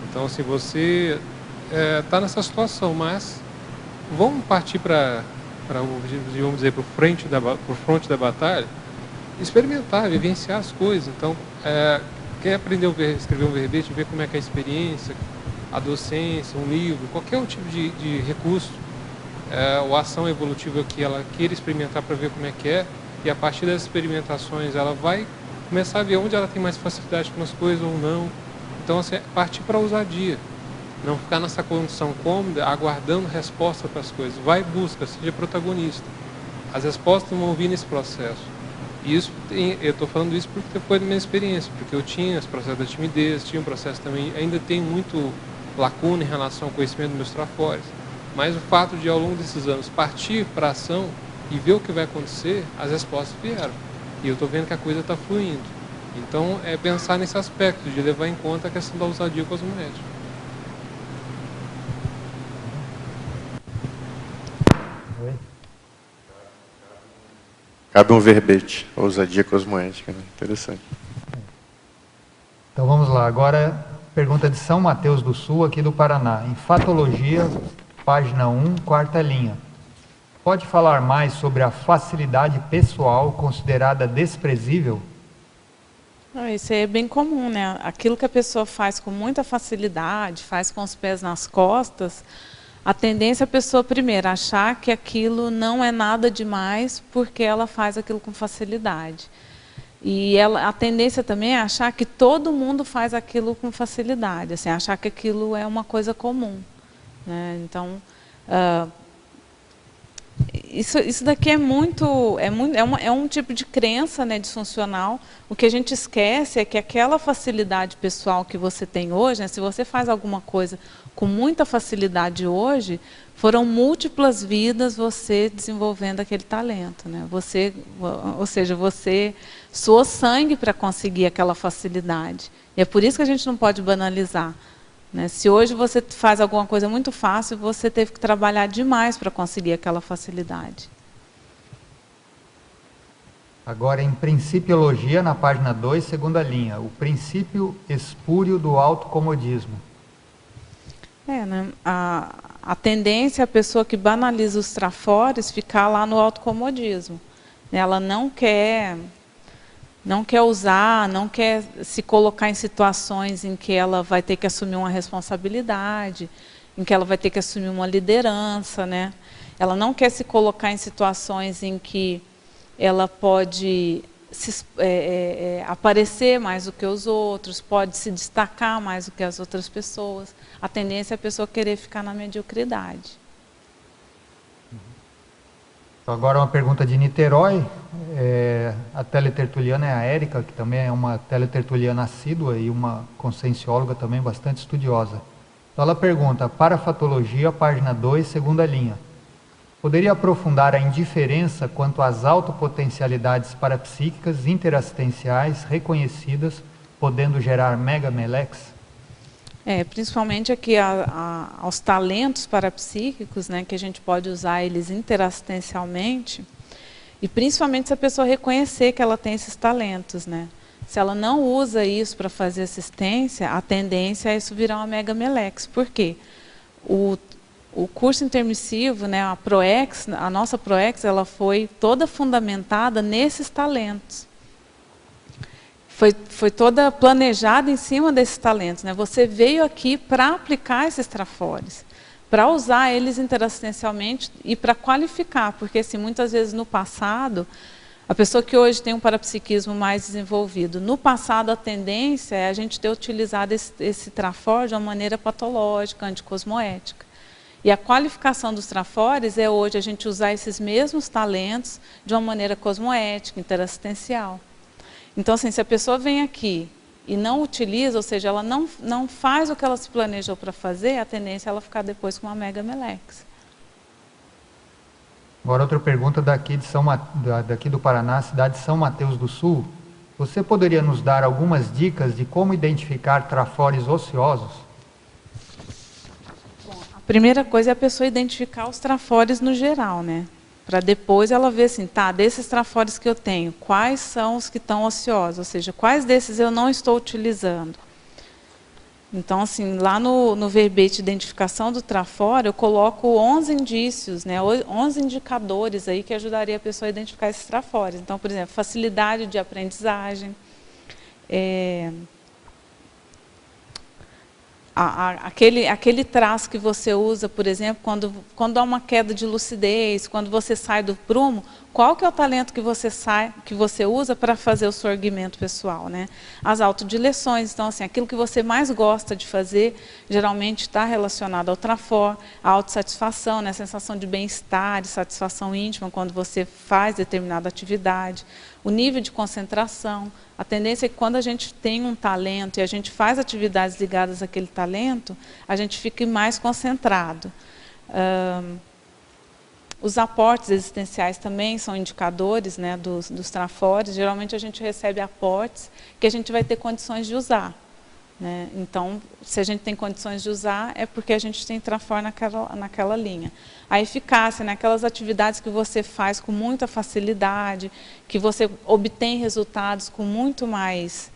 Então, se você está nessa situação, mas vamos partir para vamos dizer, para o fronte da batalha, experimentar, vivenciar as coisas. Então, quer aprender a escrever um verbete, ver como é que é a experiência, a docência, um livro, qualquer um tipo de recurso, ou ação evolutiva que ela queira experimentar para ver como é que é, e a partir das experimentações ela vai começar a ver onde ela tem mais facilidade com as coisas ou não. Então, assim, partir para a ousadia, não ficar nessa condição cômoda, aguardando resposta para as coisas. Vai e busca, seja protagonista. As respostas vão vir nesse processo. E isso, eu estou falando isso porque foi da minha experiência, porque eu tinha esse processo da timidez, tinha um processo também, ainda tenho muito lacuna em relação ao conhecimento dos meus trafores, mas o fato de, ao longo desses anos, partir para a ação e ver o que vai acontecer, as respostas vieram. E eu estou vendo que a coisa está fluindo. Então, é pensar nesse aspecto, de levar em conta a questão da ousadia cosmoética. Cabe um verbete, ousadia cosmoética, né? Interessante. Então vamos lá, agora pergunta de São Mateus do Sul, aqui do Paraná. Em Fatologia, página 1, 4ª linha. Pode falar mais sobre a facilidade pessoal considerada desprezível? Isso é bem comum, né? Aquilo que a pessoa faz com muita facilidade, faz com os pés nas costas, a tendência é a pessoa, primeiro, achar que aquilo não é nada demais porque ela faz aquilo com facilidade. E a tendência também é achar que todo mundo faz aquilo com facilidade, assim, achar que aquilo é uma coisa comum. né? Então, isso daqui é um tipo de crença, né, disfuncional. O que a gente esquece é que aquela facilidade pessoal que você tem hoje, né, se você faz alguma coisa com muita facilidade hoje, foram múltiplas vidas você desenvolvendo aquele talento, né? Ou seja, você suou sangue para conseguir aquela facilidade. E é por isso que a gente não pode banalizar, né? Se hoje você faz alguma coisa muito fácil, você teve que trabalhar demais para conseguir aquela facilidade. Agora, em Principiologia, na página 2, segunda linha, o princípio espúrio do autocomodismo. Né? A tendência é a pessoa que banaliza os trafores ficar lá no autocomodismo. Ela não quer usar, não quer se colocar em situações em que ela vai ter que assumir uma responsabilidade, em que ela vai ter que assumir uma liderança, né? Ela não quer se colocar em situações em que ela pode aparecer mais do que os outros, pode se destacar mais do que as outras pessoas. A tendência é a pessoa querer ficar na mediocridade. Agora uma pergunta de Niterói. A teletertuliana é a Érica, que também é uma teletertuliana assídua e uma consciencióloga também bastante estudiosa. Então ela pergunta, Parafatologia, página 2, segunda linha. Poderia aprofundar a indiferença quanto às autopotencialidades parapsíquicas interassistenciais reconhecidas, podendo gerar megamelex? Principalmente aqui aos talentos parapsíquicos, né, que a gente pode usar eles interassistencialmente, e principalmente se a pessoa reconhecer que ela tem esses talentos, né? Se ela não usa isso para fazer assistência, a tendência é isso virar uma megamelex. Por quê? O curso intermissivo, né, a nossa ProEx, ela foi toda fundamentada nesses talentos. Foi toda planejada em cima desses talentos, né? Você veio aqui para aplicar esses trafores, para usar eles interassistencialmente e para qualificar, porque assim, muitas vezes no passado, a pessoa que hoje tem um parapsiquismo mais desenvolvido, no passado a tendência é a gente ter utilizado esse trafor de uma maneira patológica, anticosmoética. E a qualificação dos trafores é hoje a gente usar esses mesmos talentos de uma maneira cosmoética, interassistencial. Então, assim, se a pessoa vem aqui e não utiliza, ou seja, ela não faz o que ela se planejou para fazer, a tendência é ela ficar depois com uma megamelex. Agora outra pergunta daqui do Paraná, cidade de São Mateus do Sul. Você poderia nos dar algumas dicas de como identificar trafores ociosos? A primeira coisa é a pessoa identificar os trafores no geral, né? Para depois ela ver assim, desses trafores que eu tenho, quais são os que estão ociosos? Ou seja, quais desses eu não estou utilizando? Então, assim, lá no verbete de identificação do trafor, eu coloco 11 indícios, né, 11 indicadores aí que ajudaria a pessoa a identificar esses trafores. Então, por exemplo, facilidade de aprendizagem, aquele traço que você usa, por exemplo, quando há uma queda de lucidez, quando você sai do prumo, qual que é o talento que você usa para fazer o seu erguimento pessoal, né? As autodileções, então assim, aquilo que você mais gosta de fazer, geralmente está relacionado ao trafor, a autossatisfação, né? A sensação de bem-estar, de satisfação íntima quando você faz determinada atividade, o nível de concentração. A tendência é que quando a gente tem um talento e a gente faz atividades ligadas àquele talento, a gente fique mais concentrado. Os aportes existenciais também são indicadores, né, dos trafores. Geralmente a gente recebe aportes que a gente vai ter condições de usar, né? Então, se a gente tem condições de usar, é porque a gente tem trafor naquela linha. A eficácia, né, aquelas atividades que você faz com muita facilidade, que você obtém resultados com muito mais,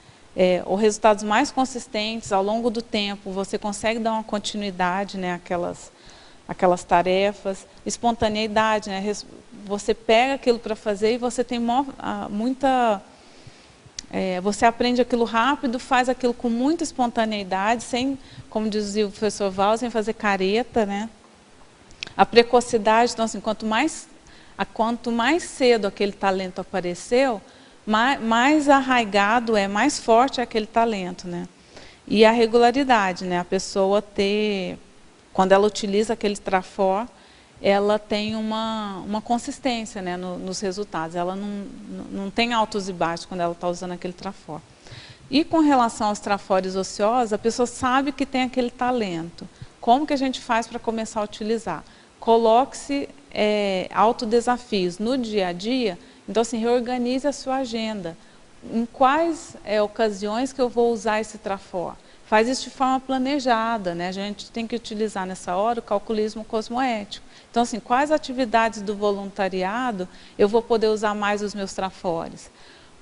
ou resultados mais consistentes ao longo do tempo, você consegue dar uma continuidade, né, aquelas tarefas, espontaneidade, né? Você pega aquilo para fazer e você tem muita... você aprende aquilo rápido, faz aquilo com muita espontaneidade, sem, como dizia o professor Val, sem fazer careta, né? A precocidade, então assim, quanto mais cedo aquele talento apareceu, mais arraigado mais forte é aquele talento, né? E a regularidade, né? A pessoa ter quando ela utiliza aquele trafor, ela tem uma consistência, né, nos resultados. Ela não tem altos e baixos quando ela está usando aquele trafor. E com relação aos trafores ociosos, a pessoa sabe que tem aquele talento. Como que a gente faz para começar a utilizar? Coloque-se autodesafios no dia a dia. Então, assim, reorganize a sua agenda. Em quais ocasiões que eu vou usar esse trafor? Faz isso de forma planejada, né? A gente tem que utilizar nessa hora o calculismo cosmoético. Então, assim, quais atividades do voluntariado eu vou poder usar mais os meus trafores?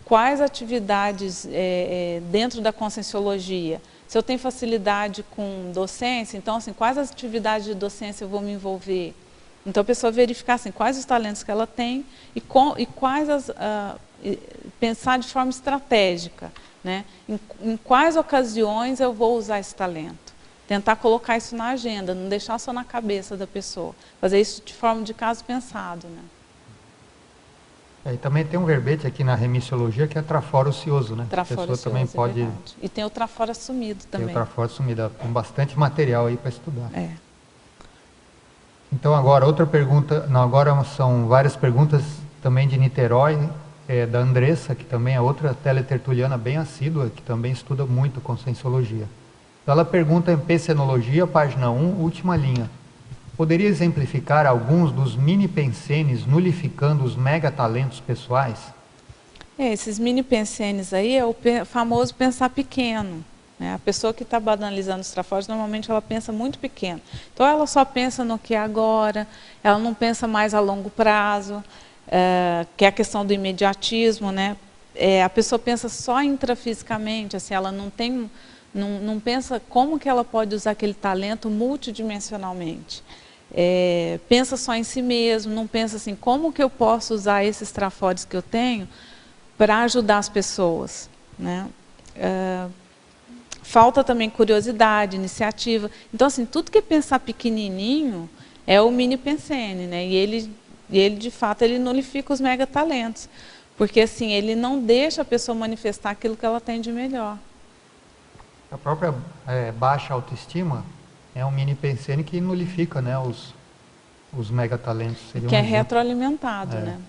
Quais atividades dentro da conscienciologia? Se eu tenho facilidade com docência, então, assim, quais as atividades de docência eu vou me envolver? Então, a pessoa verificar assim, quais os talentos que ela tem e quais pensar de forma estratégica, né? Em quais ocasiões eu vou usar esse talento. Tentar colocar isso na agenda, não deixar só na cabeça da pessoa. Fazer isso de forma de caso pensado, né? E também tem um verbete aqui na remissiologia que é traforo ocioso, né? Traforo a pessoa ocioso, também pode... verdade. E tem o traforo assumido também. Tem o traforo assumido, tem bastante material aí para estudar. É. Então agora, outra pergunta, não, agora são várias perguntas também de Niterói, da Andressa, que também é outra teletertuliana bem assídua, que também estuda muito conscienciologia. Então, ela pergunta em Pensenologia, página 1, última linha. Poderia exemplificar alguns dos mini-pensenes nulificando os megatalentos pessoais? Esses mini-pensenes aí é o famoso pensar pequeno. A pessoa que está banalizando os trafores, normalmente ela pensa muito pequeno. Então, ela só pensa no que é agora, ela não pensa mais a longo prazo, que é a questão do imediatismo, né? A pessoa pensa só intrafisicamente, assim, ela não pensa como que ela pode usar aquele talento multidimensionalmente. Pensa só em si mesmo, não pensa assim, como que eu posso usar esses trafores que eu tenho para ajudar as pessoas, né? Falta também curiosidade, iniciativa. Então, assim, tudo que é pensar pequenininho é o mini-pensene, né? E ele, de fato, ele nulifica os megatalentos. Porque, assim, ele não deixa a pessoa manifestar aquilo que ela tem de melhor. A própria baixa autoestima é um mini-pensene que nulifica, né, os megatalentos. Que é retroalimentado, né?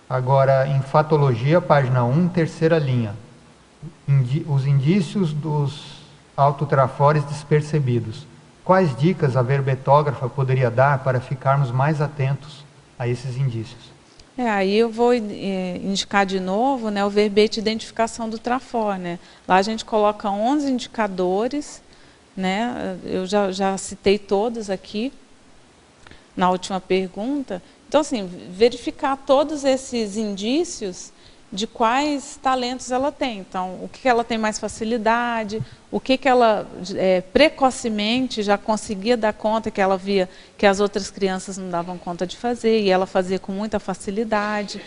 Agora, em Fatologia, página 1, terceira linha. Os indícios dos autotrafores despercebidos. Quais dicas a verbetógrafa poderia dar para ficarmos mais atentos a esses indícios? Aí eu vou indicar de novo, né, o verbete identificação do trafor, né? Lá a gente coloca 11 indicadores, né? Eu já citei todos aqui na última pergunta. Então, assim, verificar todos esses indícios de quais talentos ela tem. Então, o que ela tem mais facilidade, o que ela precocemente já conseguia dar conta, que ela via que as outras crianças não davam conta de fazer, e ela fazia com muita facilidade.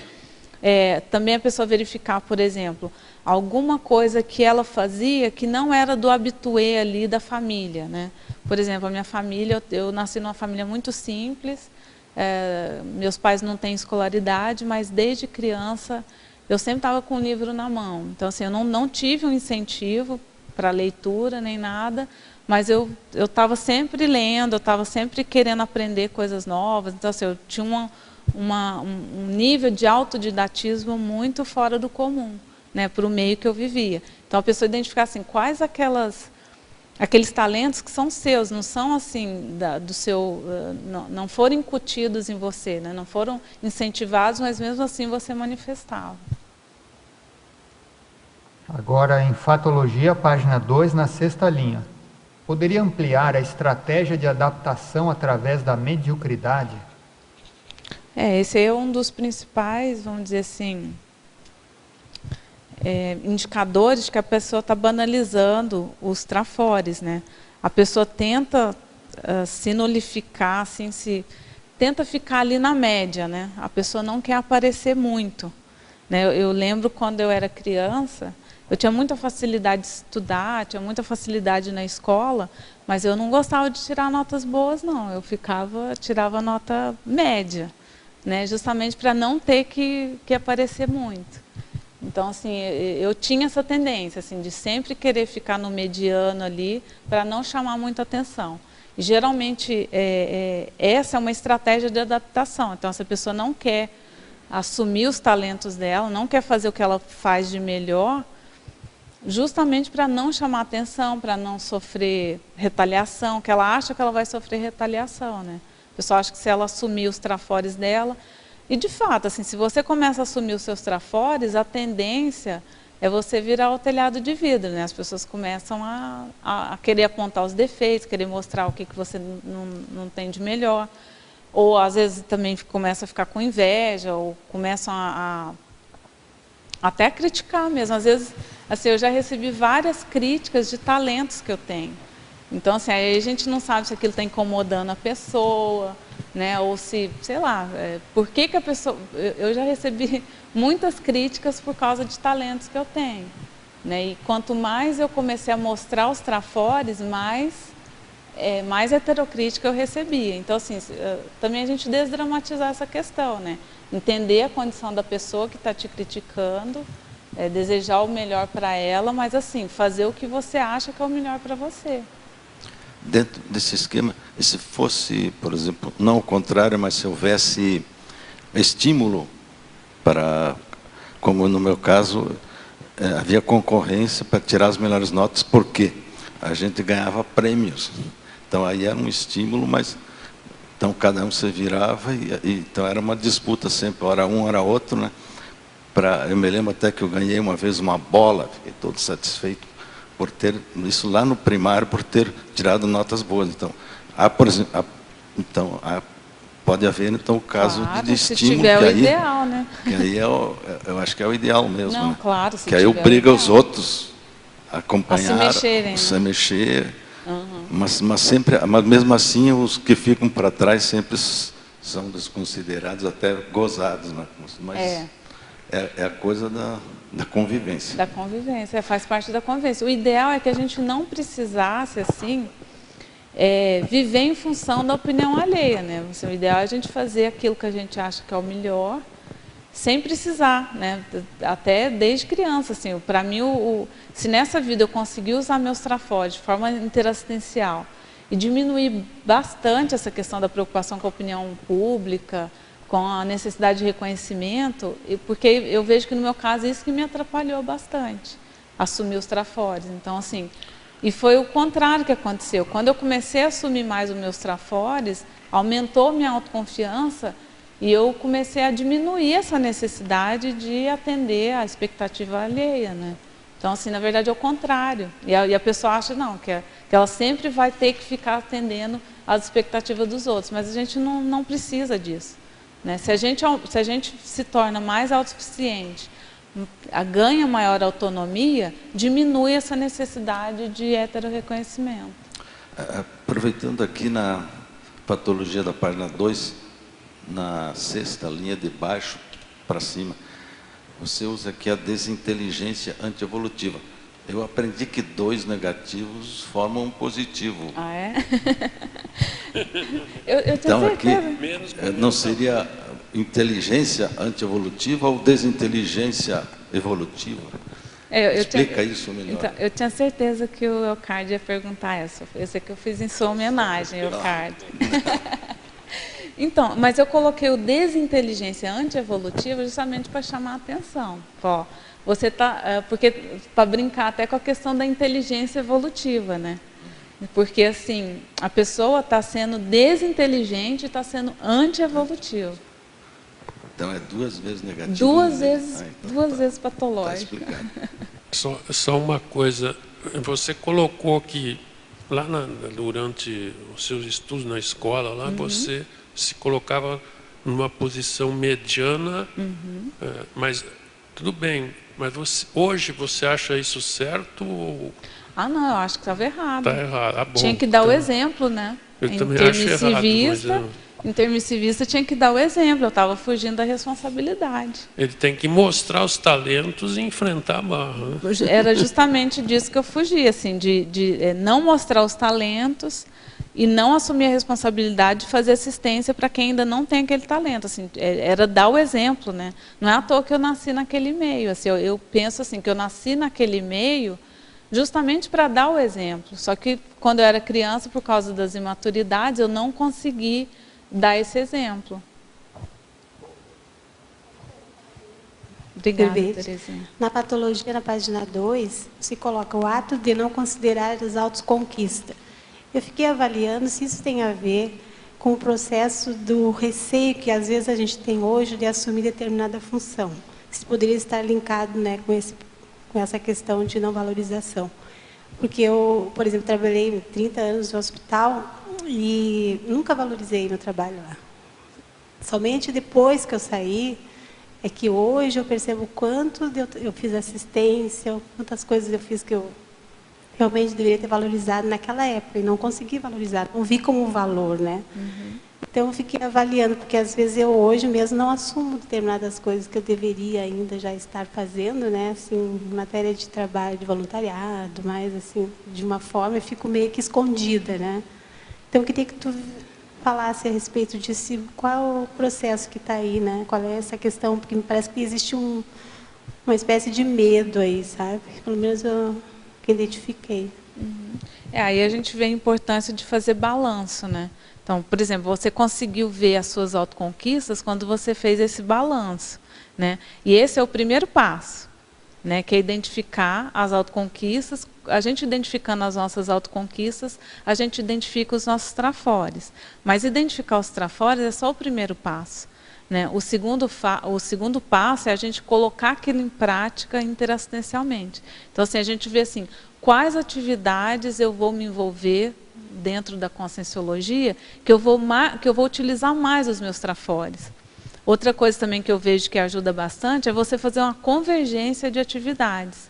Também a pessoa verificar, por exemplo, alguma coisa que ela fazia que não era do habitué ali da família, né? Por exemplo, a minha família, eu nasci numa família muito simples, meus pais não têm escolaridade, mas desde criança eu sempre estava com o livro na mão. Então, assim, eu não tive um incentivo para leitura nem nada, mas eu estava sempre lendo, eu estava sempre querendo aprender coisas novas. Então, assim, eu tinha um nível de autodidatismo muito fora do comum, né, para o meio que eu vivia. Então, a pessoa identificar assim, quais aqueles talentos que são seus, não são assim, do seu, não foram incutidos em você, né, não foram incentivados, mas mesmo assim você manifestava. Agora, em Fatologia, página 2, na sexta linha. Poderia ampliar a estratégia de adaptação através da mediocridade? Esse é um dos principais, vamos dizer assim, indicadores que a pessoa está banalizando os trafores, né? A pessoa tenta se nulificar, assim, tenta ficar ali na média, né? A pessoa não quer aparecer muito, né? Eu lembro quando eu era criança, eu tinha muita facilidade de estudar, tinha muita facilidade na escola, mas eu não gostava de tirar notas boas, não. Eu tirava nota média, né? Justamente para não ter que aparecer muito. Então, assim, eu tinha essa tendência, assim, de sempre querer ficar no mediano ali, para não chamar muita atenção. E, geralmente, essa é uma estratégia de adaptação. Então, essa pessoa não quer assumir os talentos dela, não quer fazer o que ela faz de melhor, justamente para não chamar atenção, para não sofrer retaliação, que ela acha que ela vai sofrer retaliação, né? A pessoa acha que se ela assumir os trafores dela... E, de fato, assim, se você começa a assumir os seus trafores, a tendência é você virar o telhado de vidro, né? As pessoas começam a querer apontar os defeitos, querer mostrar o que você não tem de melhor. Ou, às vezes, também começa a ficar com inveja, ou começam até a criticar mesmo. Às vezes, assim, eu já recebi várias críticas de talentos que eu tenho. Então, assim, aí a gente não sabe se aquilo está incomodando a pessoa, né? Ou se, sei lá, por que a pessoa... Eu já recebi muitas críticas por causa de talentos que eu tenho, né? E quanto mais eu comecei a mostrar os trafores, mais heterocrítica eu recebia. Então, assim, também a gente desdramatizar essa questão, né? Entender a condição da pessoa que está te criticando, desejar o melhor para ela, mas, assim, fazer o que você acha que é o melhor para você. Dentro desse esquema, e se fosse, por exemplo, não o contrário, mas se houvesse estímulo para, como no meu caso, havia concorrência para tirar as melhores notas, porque a gente ganhava prêmios. Então aí era um estímulo, mas então cada um se virava, então era uma disputa sempre, hora um, hora outro, né? Eu me lembro até que eu ganhei uma vez uma bola, fiquei todo satisfeito por ter, isso lá no primário, por ter tirado notas boas. Então, por exemplo, pode haver então o caso de estímulo, se tiver o ideal, né? Que aí eu acho que é o ideal mesmo. Não, né? claro, se que aí obriga os outros a acompanhar, a se mexer. Uhum. Mas sempre, mas mesmo assim, os que ficam para trás sempre são desconsiderados, até gozados, né? Mas é a coisa da convivência. Da convivência, faz parte da convivência. O ideal é que a gente não precisasse, assim, viver em função da opinião alheia, né? O ideal é a gente fazer aquilo que a gente acha que é o melhor, sem precisar, né? Até desde criança, assim, para mim, se nessa vida eu conseguir usar meus trafores de forma interassistencial e diminuir bastante essa questão da preocupação com a opinião pública, com a necessidade de reconhecimento, porque eu vejo que no meu caso isso que me atrapalhou bastante, assumir os trafores. Então, assim, e foi o contrário que aconteceu. Quando eu comecei a assumir mais os meus trafores, aumentou minha autoconfiança e eu comecei a diminuir essa necessidade de atender à expectativa alheia, né? Então, assim, na verdade é o contrário. E a pessoa acha, não, que ela sempre vai ter que ficar atendendo às expectativas dos outros, mas a gente não precisa disso. Né? Se a gente se torna mais autossuficiente, ganha maior autonomia, diminui essa necessidade de heterorreconhecimento. Aproveitando aqui na patologia da página 2, na 6ª linha de baixo para cima, você usa aqui a desinteligência antievolutiva. Eu aprendi que 2 negativos formam um positivo. Ah, é? eu então, aqui, não seria inteligência antievolutiva ou desinteligência evolutiva? Explica isso melhor. Então, eu tinha certeza que o Elcard ia perguntar essa. Eu sei que eu fiz em sua homenagem, Elcard. Então, mas eu coloquei o desinteligência antievolutiva justamente para chamar a atenção. Ó, você tá, porque para brincar até com a questão da inteligência evolutiva, né? Porque assim, a pessoa está sendo desinteligente e está sendo antievolutiva. Então é 2 vezes negativo. Duas vezes patológico. Tá explicado. Só uma coisa, você colocou que lá durante os seus estudos na escola, lá você se colocava numa posição mediana, mas tudo bem, mas hoje você acha isso certo? Ou... Ah, não, eu acho que estava errado. Está errado. Ah, bom, tinha que dar o exemplo, né? Eu também acho errado. Em intermissivista tinha que dar o exemplo, eu estava fugindo da responsabilidade. Ele tem que mostrar os talentos e enfrentar a barra. Né? Era justamente disso que eu fugi, assim, de não mostrar os talentos e não assumir a responsabilidade de fazer assistência para quem ainda não tem aquele talento. Assim, era dar o exemplo, né? Não é à toa que eu nasci naquele meio. Assim, eu penso assim, que eu nasci naquele meio justamente para dar o exemplo. Só que quando eu era criança, por causa das imaturidades, eu não consegui dar esse exemplo. Obrigada, Terezinha. Na patologia, na página 2, se coloca o ato de não considerar as autoconquistas. Eu fiquei avaliando se isso tem a ver com o processo do receio que às vezes a gente tem hoje de assumir determinada função. Se poderia estar linkado, né, com essa questão de não valorização. Porque eu, por exemplo, trabalhei 30 anos no hospital e nunca valorizei meu trabalho lá. Somente depois que eu saí, é que hoje eu percebo o quanto eu fiz assistência, quantas coisas eu fiz que eu realmente deveria ter valorizado naquela época e não consegui valorizar, não vi como valor, né? Então eu fiquei avaliando, porque às vezes eu hoje mesmo não assumo determinadas coisas que eu deveria ainda já estar fazendo, né? Assim, em matéria de trabalho, de voluntariado, mas assim, de uma forma eu fico meio que escondida, né? Então eu queria que tu falasse a respeito disso, qual é o processo que está aí, né? Qual é essa questão, porque me parece que existe uma espécie de medo aí, sabe? Pelo menos eu que identifiquei. Aí a gente vê a importância de fazer balanço, né? Então, por exemplo, você conseguiu ver as suas autoconquistas quando você fez esse balanço, né? E esse é o primeiro passo, né? Que é identificar as autoconquistas. A gente identificando as nossas autoconquistas, a gente identifica os nossos trafores. Mas identificar os trafores é só o primeiro passo, né? O segundo passo é a gente colocar aquilo em prática interassistencialmente. Então, assim, a gente vê assim, quais atividades eu vou me envolver dentro da conscienciologia que eu vou utilizar mais os meus trafores. Outra coisa também que eu vejo que ajuda bastante é você fazer uma convergência de atividades,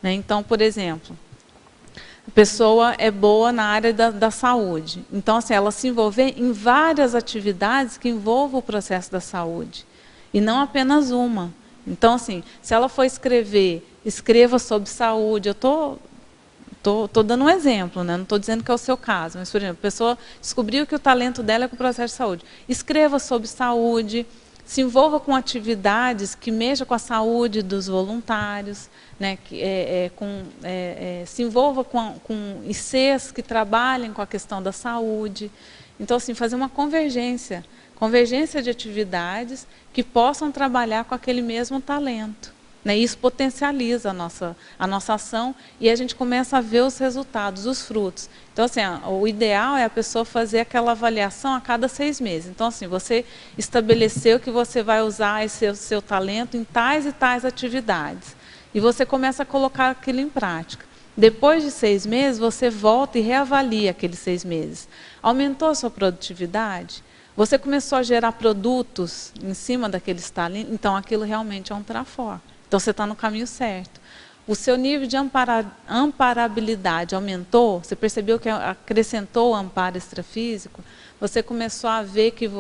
né? Então, por exemplo, a pessoa é boa na área da saúde. Então, assim, ela se envolver em várias atividades que envolvam o processo da saúde. E não apenas uma. Então, assim, se ela for escrever, escreva sobre saúde. Eu estou dando um exemplo, né? Não estou dizendo que é o seu caso. Mas, por exemplo, a pessoa descobriu que o talento dela é com o processo de saúde. Escreva sobre saúde. Se envolva com atividades que mexam com a saúde dos voluntários, né? Se envolva com ICs que trabalhem com a questão da saúde. Então, assim, fazer uma convergência de atividades que possam trabalhar com aquele mesmo talento, né? Isso potencializa a nossa ação e a gente começa a ver os resultados, os frutos. Então, assim, o ideal é a pessoa fazer aquela avaliação a cada 6 meses. Então, assim, você estabeleceu que você vai usar esse seu talento em tais e tais atividades. E você começa a colocar aquilo em prática. Depois de 6 meses, você volta e reavalia aqueles 6 meses. Aumentou a sua produtividade? Você começou a gerar produtos em cima daqueles talentos? Então, aquilo realmente é um trafor. Então, você está no caminho certo. O seu nível de amparabilidade aumentou? Você percebeu que acrescentou o amparo extrafísico? Você começou a ver que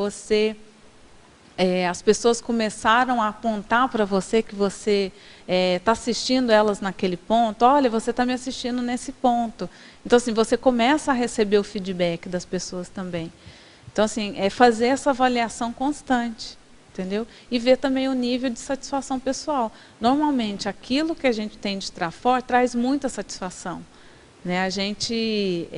as pessoas começaram a apontar para você que você está assistindo elas naquele ponto. Olha, você está me assistindo nesse ponto. Então, assim, você começa a receber o feedback das pessoas também. Então, assim, é fazer essa avaliação constante. Entendeu? E ver também o nível de satisfação pessoal. Normalmente, aquilo que a gente tem de trafor traz muita satisfação, né? A gente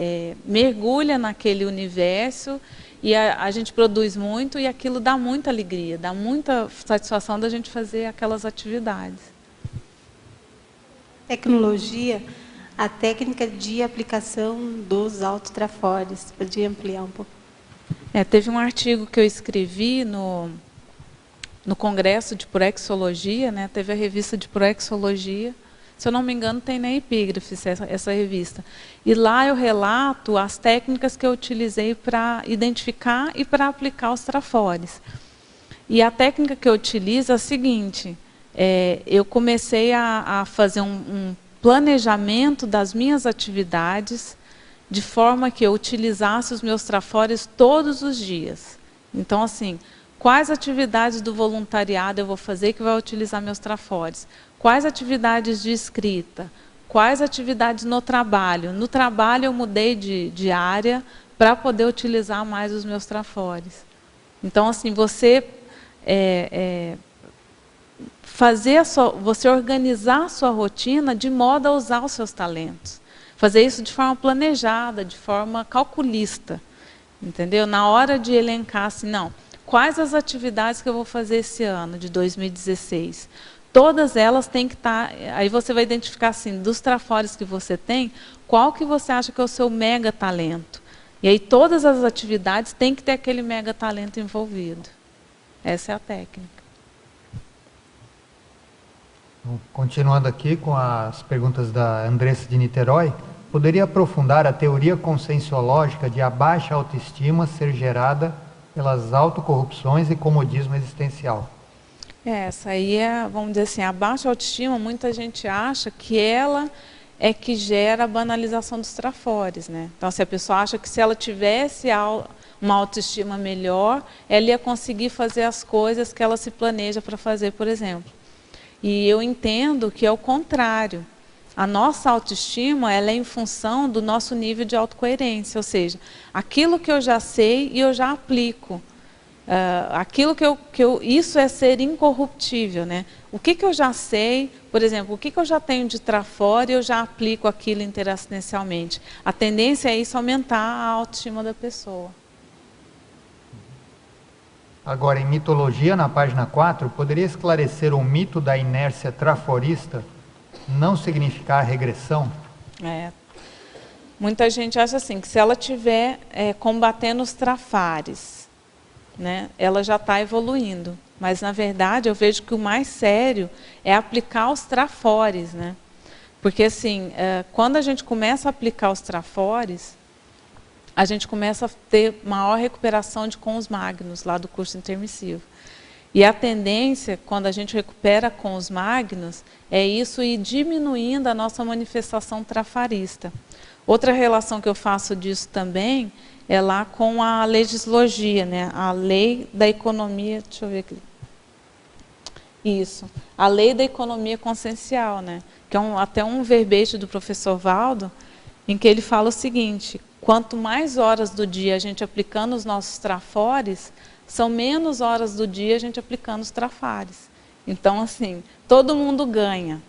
mergulha naquele universo e a gente produz muito e aquilo dá muita alegria, dá muita satisfação da gente fazer aquelas atividades. Tecnologia, a técnica de aplicação dos autotrafores. Podia ampliar um pouco? Teve um artigo que eu escrevi no Congresso de Proexologia, né? Teve a revista de Proexologia, se eu não me engano tem na Epígrafe essa revista. E lá eu relato as técnicas que eu utilizei para identificar e para aplicar os trafores. E a técnica que eu utilizo é a seguinte, eu comecei a fazer um planejamento das minhas atividades de forma que eu utilizasse os meus trafores todos os dias. Então, assim, quais atividades do voluntariado eu vou fazer que vai utilizar meus trafores? Quais atividades de escrita? Quais atividades no trabalho? No trabalho eu mudei de área para poder utilizar mais os meus trafores. Então, assim, você você organizar a sua rotina de modo a usar os seus talentos. Fazer isso de forma planejada, de forma calculista. Entendeu? Na hora de elencar assim, não, quais as atividades que eu vou fazer esse ano, de 2016? Todas elas têm que estar... Aí você vai identificar assim, dos trafores que você tem, qual que você acha que é o seu mega talento? E aí todas as atividades têm que ter aquele mega talento envolvido. Essa é a técnica. Continuando aqui com as perguntas da Andressa de Niterói, poderia aprofundar a teoria conscienciológica de a baixa autoestima ser gerada pelas autocorrupções e comodismo existencial? Essa aí é, vamos dizer assim, a baixa autoestima, muita gente acha que ela é que gera a banalização dos trafores, né? Então, se a pessoa acha que se ela tivesse uma autoestima melhor, ela ia conseguir fazer as coisas que ela se planeja para fazer, por exemplo. E eu entendo que é o contrário. A nossa autoestima, ela é em função do nosso nível de autocoerência, ou seja, aquilo que eu já sei e eu já aplico. Aquilo isso é ser incorruptível, né? O que eu já sei, por exemplo, o que eu já tenho de trafora e eu já aplico aquilo interassistencialmente. A tendência é isso aumentar a autoestima da pessoa. Agora, em mitologia, na página 4, poderia esclarecer o mito da inércia traforista não significar regressão? Muita gente acha assim, que se ela estiver combatendo os trafares, né, ela já está evoluindo. Mas, na verdade, eu vejo que o mais sério é aplicar os trafores, né? Porque, assim, quando a gente começa a aplicar os trafores, a gente começa a ter maior recuperação de com os magnos, lá do curso intermissivo. E a tendência, quando a gente recupera com os magnos, é isso ir diminuindo a nossa manifestação trafarista. Outra relação que eu faço disso também é lá com a legislogia, né? A lei da economia, deixa eu ver aqui. Isso, a lei da economia consciencial, né? Que é até um verbete do professor Valdo, em que ele fala o seguinte: quanto mais horas do dia a gente aplicando os nossos trafores, são menos horas do dia a gente aplicando os trafares. Então, assim, todo mundo ganha.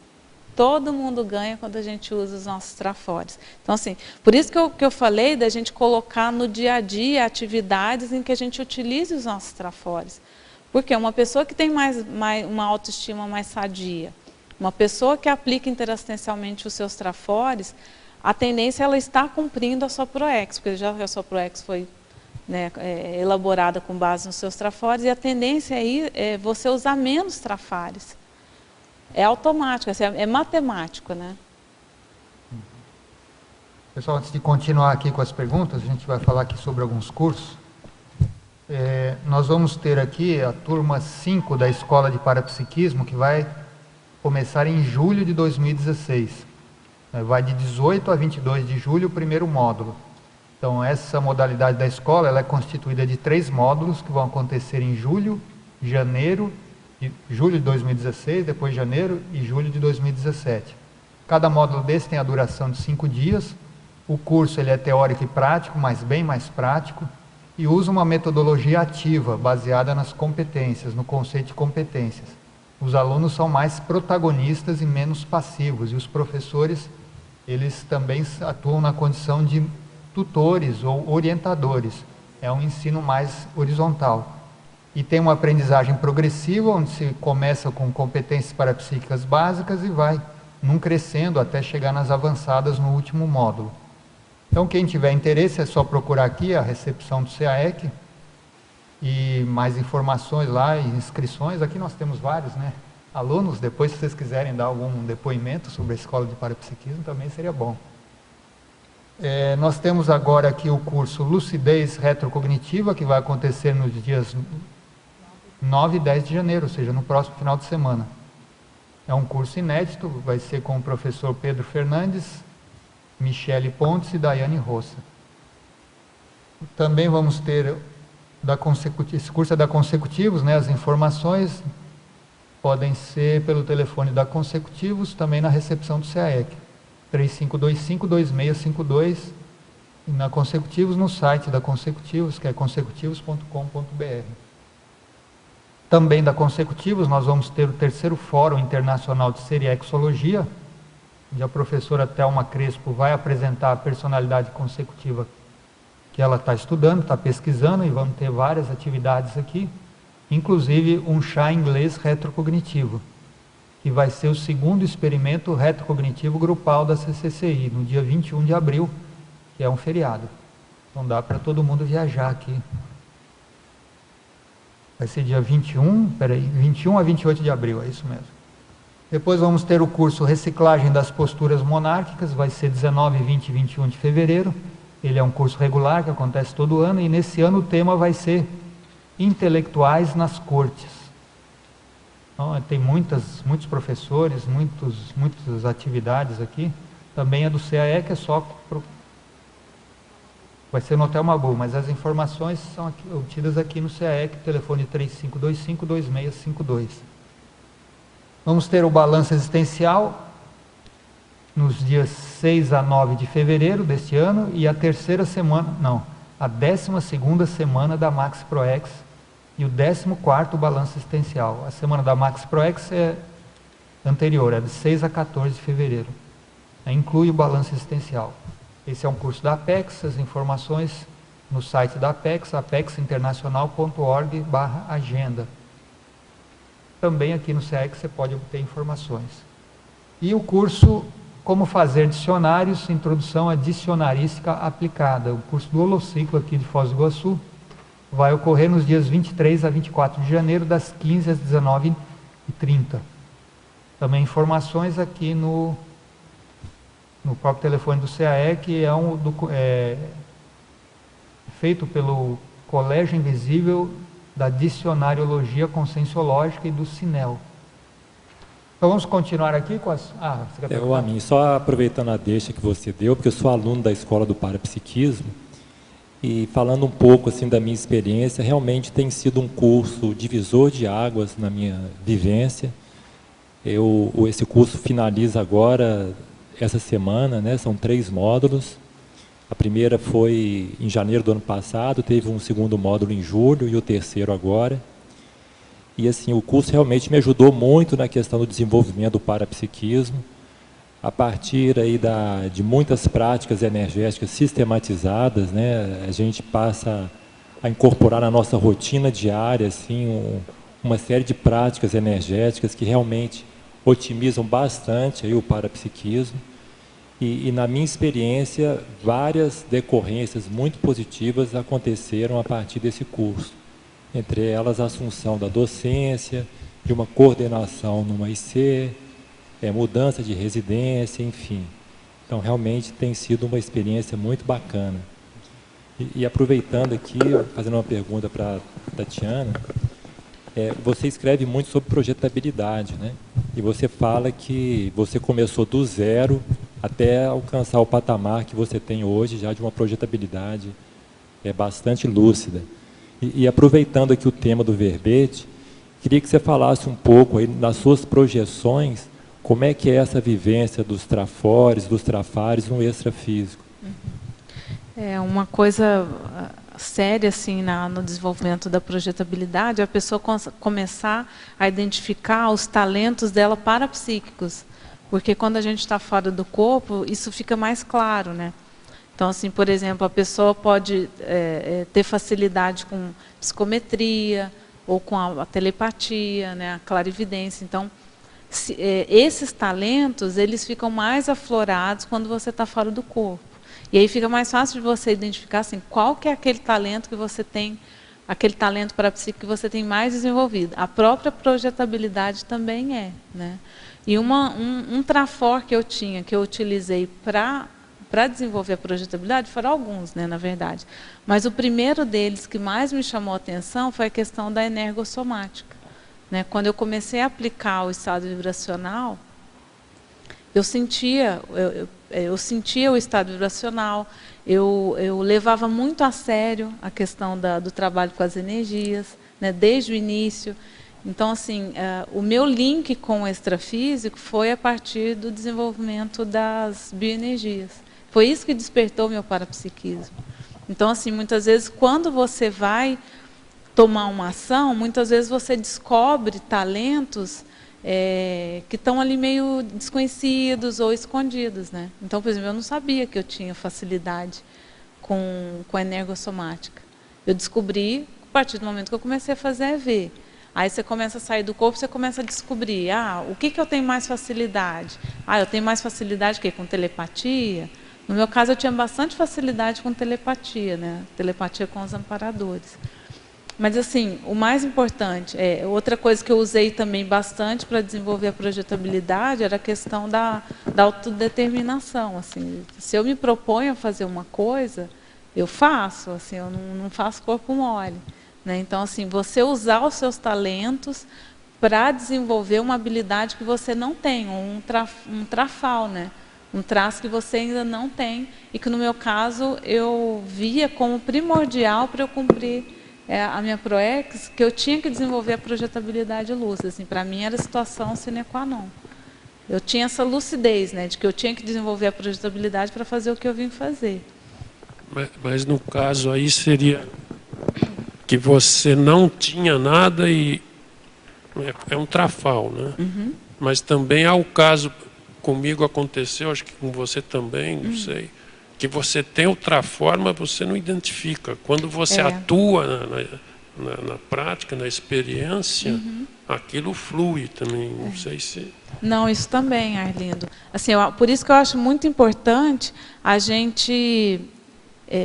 Todo mundo ganha quando a gente usa os nossos trafores. Então, assim, por isso que eu falei da gente colocar no dia a dia atividades em que a gente utilize os nossos trafores. Porque uma pessoa que tem uma autoestima mais sadia, uma pessoa que aplica interassistencialmente os seus trafores, a tendência é ela estar cumprindo a sua PROEX, porque já a sua PROEX foi, né, elaborada com base nos seus trafores, e a tendência aí é você usar menos trafares. É automático, é matemático, né? Pessoal, antes de continuar aqui com as perguntas, a gente vai falar aqui sobre alguns cursos. Nós vamos ter aqui a turma 5 da Escola de Parapsiquismo, que vai começar em julho de 2016. Vai de 18 a 22 de julho o primeiro módulo. Então, essa modalidade da escola ela é constituída de 3 módulos que vão acontecer em julho, julho de 2016, depois janeiro e julho de 2017. Cada módulo desse tem a duração de 5 dias. O curso ele é teórico e prático, mas bem mais prático, e usa uma metodologia ativa, baseada nas competências, no conceito de competências. Os alunos são mais protagonistas e menos passivos, e os professores eles também atuam na condição de tutores ou orientadores. É um ensino mais horizontal. E tem uma aprendizagem progressiva, onde se começa com competências parapsíquicas básicas e vai num crescendo até chegar nas avançadas no último módulo. Então, quem tiver interesse é só procurar aqui a recepção do CAEC e mais informações lá e inscrições. Aqui nós temos vários, né? Alunos, depois se vocês quiserem dar algum depoimento sobre a Escola de Parapsiquismo, também seria bom. Nós temos agora aqui o curso Lucidez Retrocognitiva, que vai acontecer nos dias 9 e 10 de janeiro, ou seja, no próximo final de semana. É um curso inédito, vai ser com o professor Pedro Fernandes, Michele Pontes e Daiane Roça. Também vamos ter, esse curso é da Consecutivos, né? As informações podem ser pelo telefone da Consecutivos, também na recepção do CAEC, 3525-2652, e na Consecutivos no site da Consecutivos, que é consecutivos.com.br. Também da Consecutivos, nós vamos ter o 3º Fórum Internacional de Seriexologia, onde a professora Thelma Crespo vai apresentar a personalidade consecutiva que ela está estudando, está pesquisando, e vamos ter várias atividades aqui, inclusive um chá inglês retrocognitivo, que vai ser o 2º experimento retrocognitivo grupal da CCCI, no dia 21 de abril, que é um feriado. Não dá para todo mundo viajar aqui. Vai ser dia 21 a 28 de abril, é isso mesmo. Depois vamos ter o curso Reciclagem das Posturas Monárquicas, vai ser 19, 20 e 21 de fevereiro. Ele é um curso regular que acontece todo ano, e nesse ano o tema vai ser Intelectuais nas Cortes. Então, tem muitos professores, muitas atividades aqui. Também é do CAE, que é só... Vai ser no Hotel Mabu, mas as informações são obtidas aqui no CAEC, telefone 3525-2652. Vamos ter o balanço existencial nos dias 6 a 9 de fevereiro deste ano, e a 12ª semana da Max Proex e o 14º balanço existencial. A semana da Max Proex é anterior, é de 6 a 14 de fevereiro. Inclui o balanço existencial. Esse é um curso da Apex, as informações no site da Apex, apexinternacional.org/agenda. Também aqui no CAEC você pode obter informações. E o curso Como Fazer Dicionários, Introdução à Dicionarística Aplicada, o curso do Holociclo aqui de Foz do Iguaçu, vai ocorrer nos dias 23 a 24 de janeiro, das 15 às 19h30. Também informações aqui no próprio telefone do CAE, que é feito pelo Colégio Invisível da Dicionariologia Conscienciológica e do CINEL. Então vamos continuar aqui com as... você quer a mim, só aproveitando a deixa que você deu, porque eu sou aluno da Escola do Parapsiquismo, e falando um pouco assim da minha experiência, realmente tem sido um curso divisor de águas na minha vivência. Esse curso finaliza agora, essa semana, né? São 3 módulos. A primeira foi em janeiro do ano passado, teve um 2º módulo em julho e o 3º agora. E assim, o curso realmente me ajudou muito na questão do desenvolvimento do parapsiquismo, a partir aí de muitas práticas energéticas sistematizadas, né? A gente passa a incorporar na nossa rotina diária assim, uma série de práticas energéticas que realmente otimizam bastante aí o parapsiquismo. E na minha experiência, várias decorrências muito positivas aconteceram a partir desse curso. Entre elas, a assunção da docência, de uma coordenação numa IC, mudança de residência, enfim. Então, realmente tem sido uma experiência muito bacana. E aproveitando aqui, fazendo uma pergunta para a Tatiana, você escreve muito sobre projetabilidade, né? E você fala que você começou do zero até alcançar o patamar que você tem hoje, já de uma projetabilidade bastante lúcida. E aproveitando aqui o tema do verbete, queria que você falasse um pouco aí nas suas projeções, como é que é essa vivência dos trafores, dos trafares no extrafísico. É uma coisa séria assim no desenvolvimento da projetabilidade, a pessoa começar a identificar os talentos dela parapsíquicos, porque quando a gente está fora do corpo, isso fica mais claro, né? Então, assim, por exemplo, a pessoa pode ter facilidade com psicometria ou com a telepatia, né, a clarividência. Então, esses talentos, eles ficam mais aflorados quando você está fora do corpo. E aí fica mais fácil de você identificar assim, qual que é aquele talento que você tem, aquele talento parapsíquico que você tem mais desenvolvido. A própria projetabilidade também é, né? E um trafor que eu tinha, que eu utilizei para desenvolver a projetabilidade, foram alguns, né, na verdade. Mas o primeiro deles que mais me chamou a atenção foi a questão da energossomática. Né? Quando eu comecei a aplicar o estado vibracional, eu sentia o estado vibracional, eu levava muito a sério a questão do trabalho com as energias, né, desde o início. Então, assim, o meu link com o extrafísico foi a partir do desenvolvimento das bioenergias. Foi isso que despertou meu parapsiquismo. Então, assim, muitas vezes, quando você vai tomar uma ação, muitas vezes você descobre talentos que estão ali meio desconhecidos ou escondidos, né? Então, por exemplo, eu não sabia que eu tinha facilidade com a energossomática. Eu descobri a partir do momento que eu comecei a fazer EV. Aí você começa a sair do corpo, você começa a descobrir, o que eu tenho mais facilidade? Eu tenho mais facilidade com telepatia? No meu caso, eu tinha bastante facilidade com telepatia, né? Telepatia com os amparadores. Mas, assim, o mais importante, outra coisa que eu usei também bastante para desenvolver a projetabilidade era a questão da autodeterminação. Assim, se eu me proponho a fazer uma coisa, eu faço, assim, eu não faço corpo mole. Né? Então, assim, você usar os seus talentos para desenvolver uma habilidade que você não tem, um trafal, né? Um traço que você ainda não tem e que, no meu caso, eu via como primordial para eu cumprir a minha ProEx, que eu tinha que desenvolver a projetabilidade lúcida. Assim, para mim era a situação sine qua non. Eu tinha essa lucidez, né, de que eu tinha que desenvolver a projetabilidade para fazer o que eu vim fazer. Mas no caso aí seria que você não tinha nada e é um trafal, né? Uhum. Mas também há o caso, comigo aconteceu, acho que com você também, não sei, que você tem outra forma, você não identifica. Quando você atua na prática, na experiência, aquilo flui também, não sei se... Não, isso também, Arlindo. Assim, por isso que eu acho muito importante a gente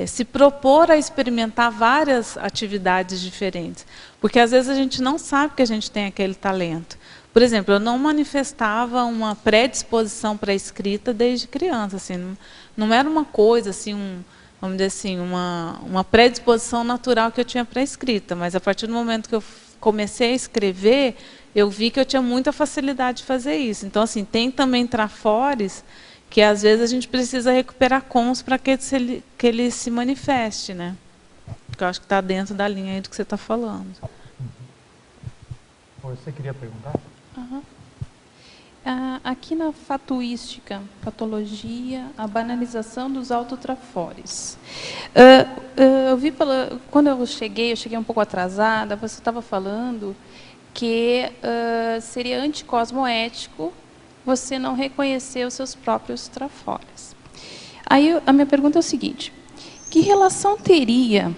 se propor a experimentar várias atividades diferentes. Porque, às vezes, a gente não sabe que a gente tem aquele talento. Por exemplo, eu não manifestava uma predisposição para a escrita desde criança. Assim, não era uma coisa, assim, vamos dizer assim, uma predisposição natural que eu tinha para a escrita. Mas, a partir do momento que eu comecei a escrever, eu vi que eu tinha muita facilidade de fazer isso. Então, assim, tem também trafores que, às vezes, a gente precisa recuperar cons para que ele se manifeste, né? Que eu acho que está dentro da linha aí do que você está falando. Você queria perguntar? Uhum. Aqui na fatuística, patologia, a banalização dos autotrafores. Eu vi quando eu cheguei um pouco atrasada, você estava falando que seria anticosmoético você não reconhecer os seus próprios trafores. Aí a minha pergunta é o seguinte: que relação teria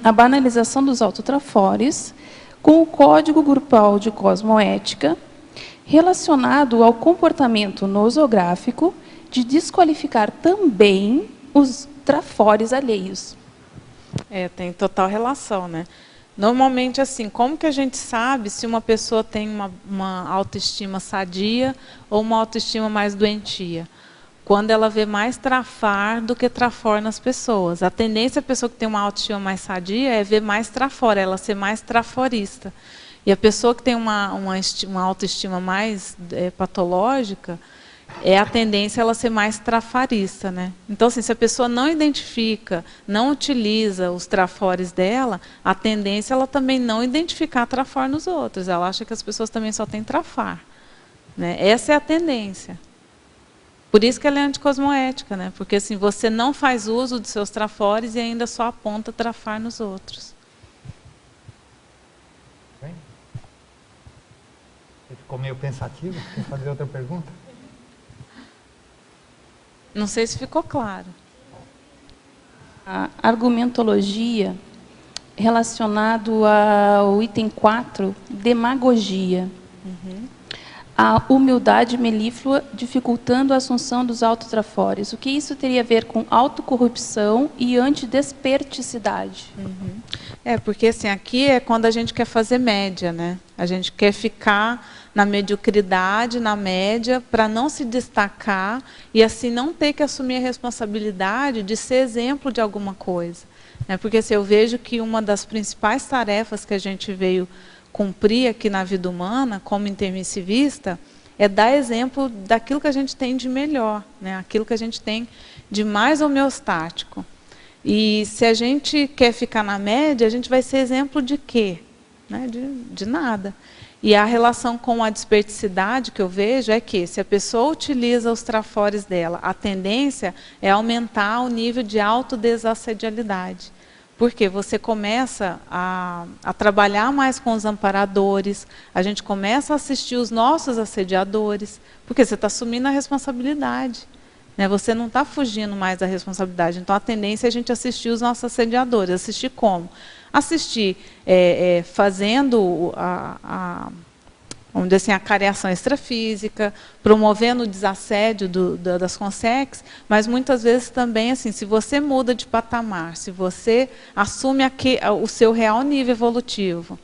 a banalização dos autotrafores com o código grupal de cosmoética relacionado ao comportamento nosográfico de desqualificar também os trafores alheios? Tem total relação, né? Normalmente, assim, como que a gente sabe se uma pessoa tem uma autoestima sadia ou uma autoestima mais doentia? Quando ela vê mais trafar do que trafor nas pessoas. A tendência da pessoa que tem uma autoestima mais sadia é ver mais trafor, ela ser mais traforista. E a pessoa que tem uma autoestima mais patológica, a tendência ela ser mais trafarista, né? Então, assim, se a pessoa não identifica, não utiliza os trafores dela, a tendência ela também não identificar trafor nos outros. Ela acha que as pessoas também só têm trafar, né? Essa é a tendência. Por isso que ela é anticosmoética, né? Porque assim, você não faz uso dos seus trafores e ainda só aponta trafar nos outros. Bem, você ficou meio pensativo? Quer fazer outra pergunta? Não sei se ficou claro. A argumentologia relacionado ao item 4, demagogia. A humildade melíflua dificultando a assunção dos autotrafores. O que isso teria a ver com autocorrupção e antidesperticidade? Porque assim, aqui é quando a gente quer fazer média, né? A gente quer ficar na mediocridade, na média, para não se destacar e assim não ter que assumir a responsabilidade de ser exemplo de alguma coisa. Porque assim, eu vejo que uma das principais tarefas que a gente veio cumprir aqui na vida humana, como intermissivista, é dar exemplo daquilo que a gente tem de melhor, né? Aquilo que a gente tem de mais homeostático. E se a gente quer ficar na média, a gente vai ser exemplo de quê? Né? De nada. E a relação com a desperticidade que eu vejo é que, se a pessoa utiliza os trafores dela, a tendência é aumentar o nível de autodesassedialidade. Porque você começa a trabalhar mais com os amparadores, a gente começa a assistir os nossos assediadores, porque você está assumindo a responsabilidade. Né? Você não está fugindo mais da responsabilidade. Então, a tendência é a gente assistir os nossos assediadores. Assistir como? Assistir fazendo vamos dizer assim, a cariação extrafísica, promovendo o desassédio das consex, mas muitas vezes também, assim, se você muda de patamar, se você assume o seu real nível evolutivo,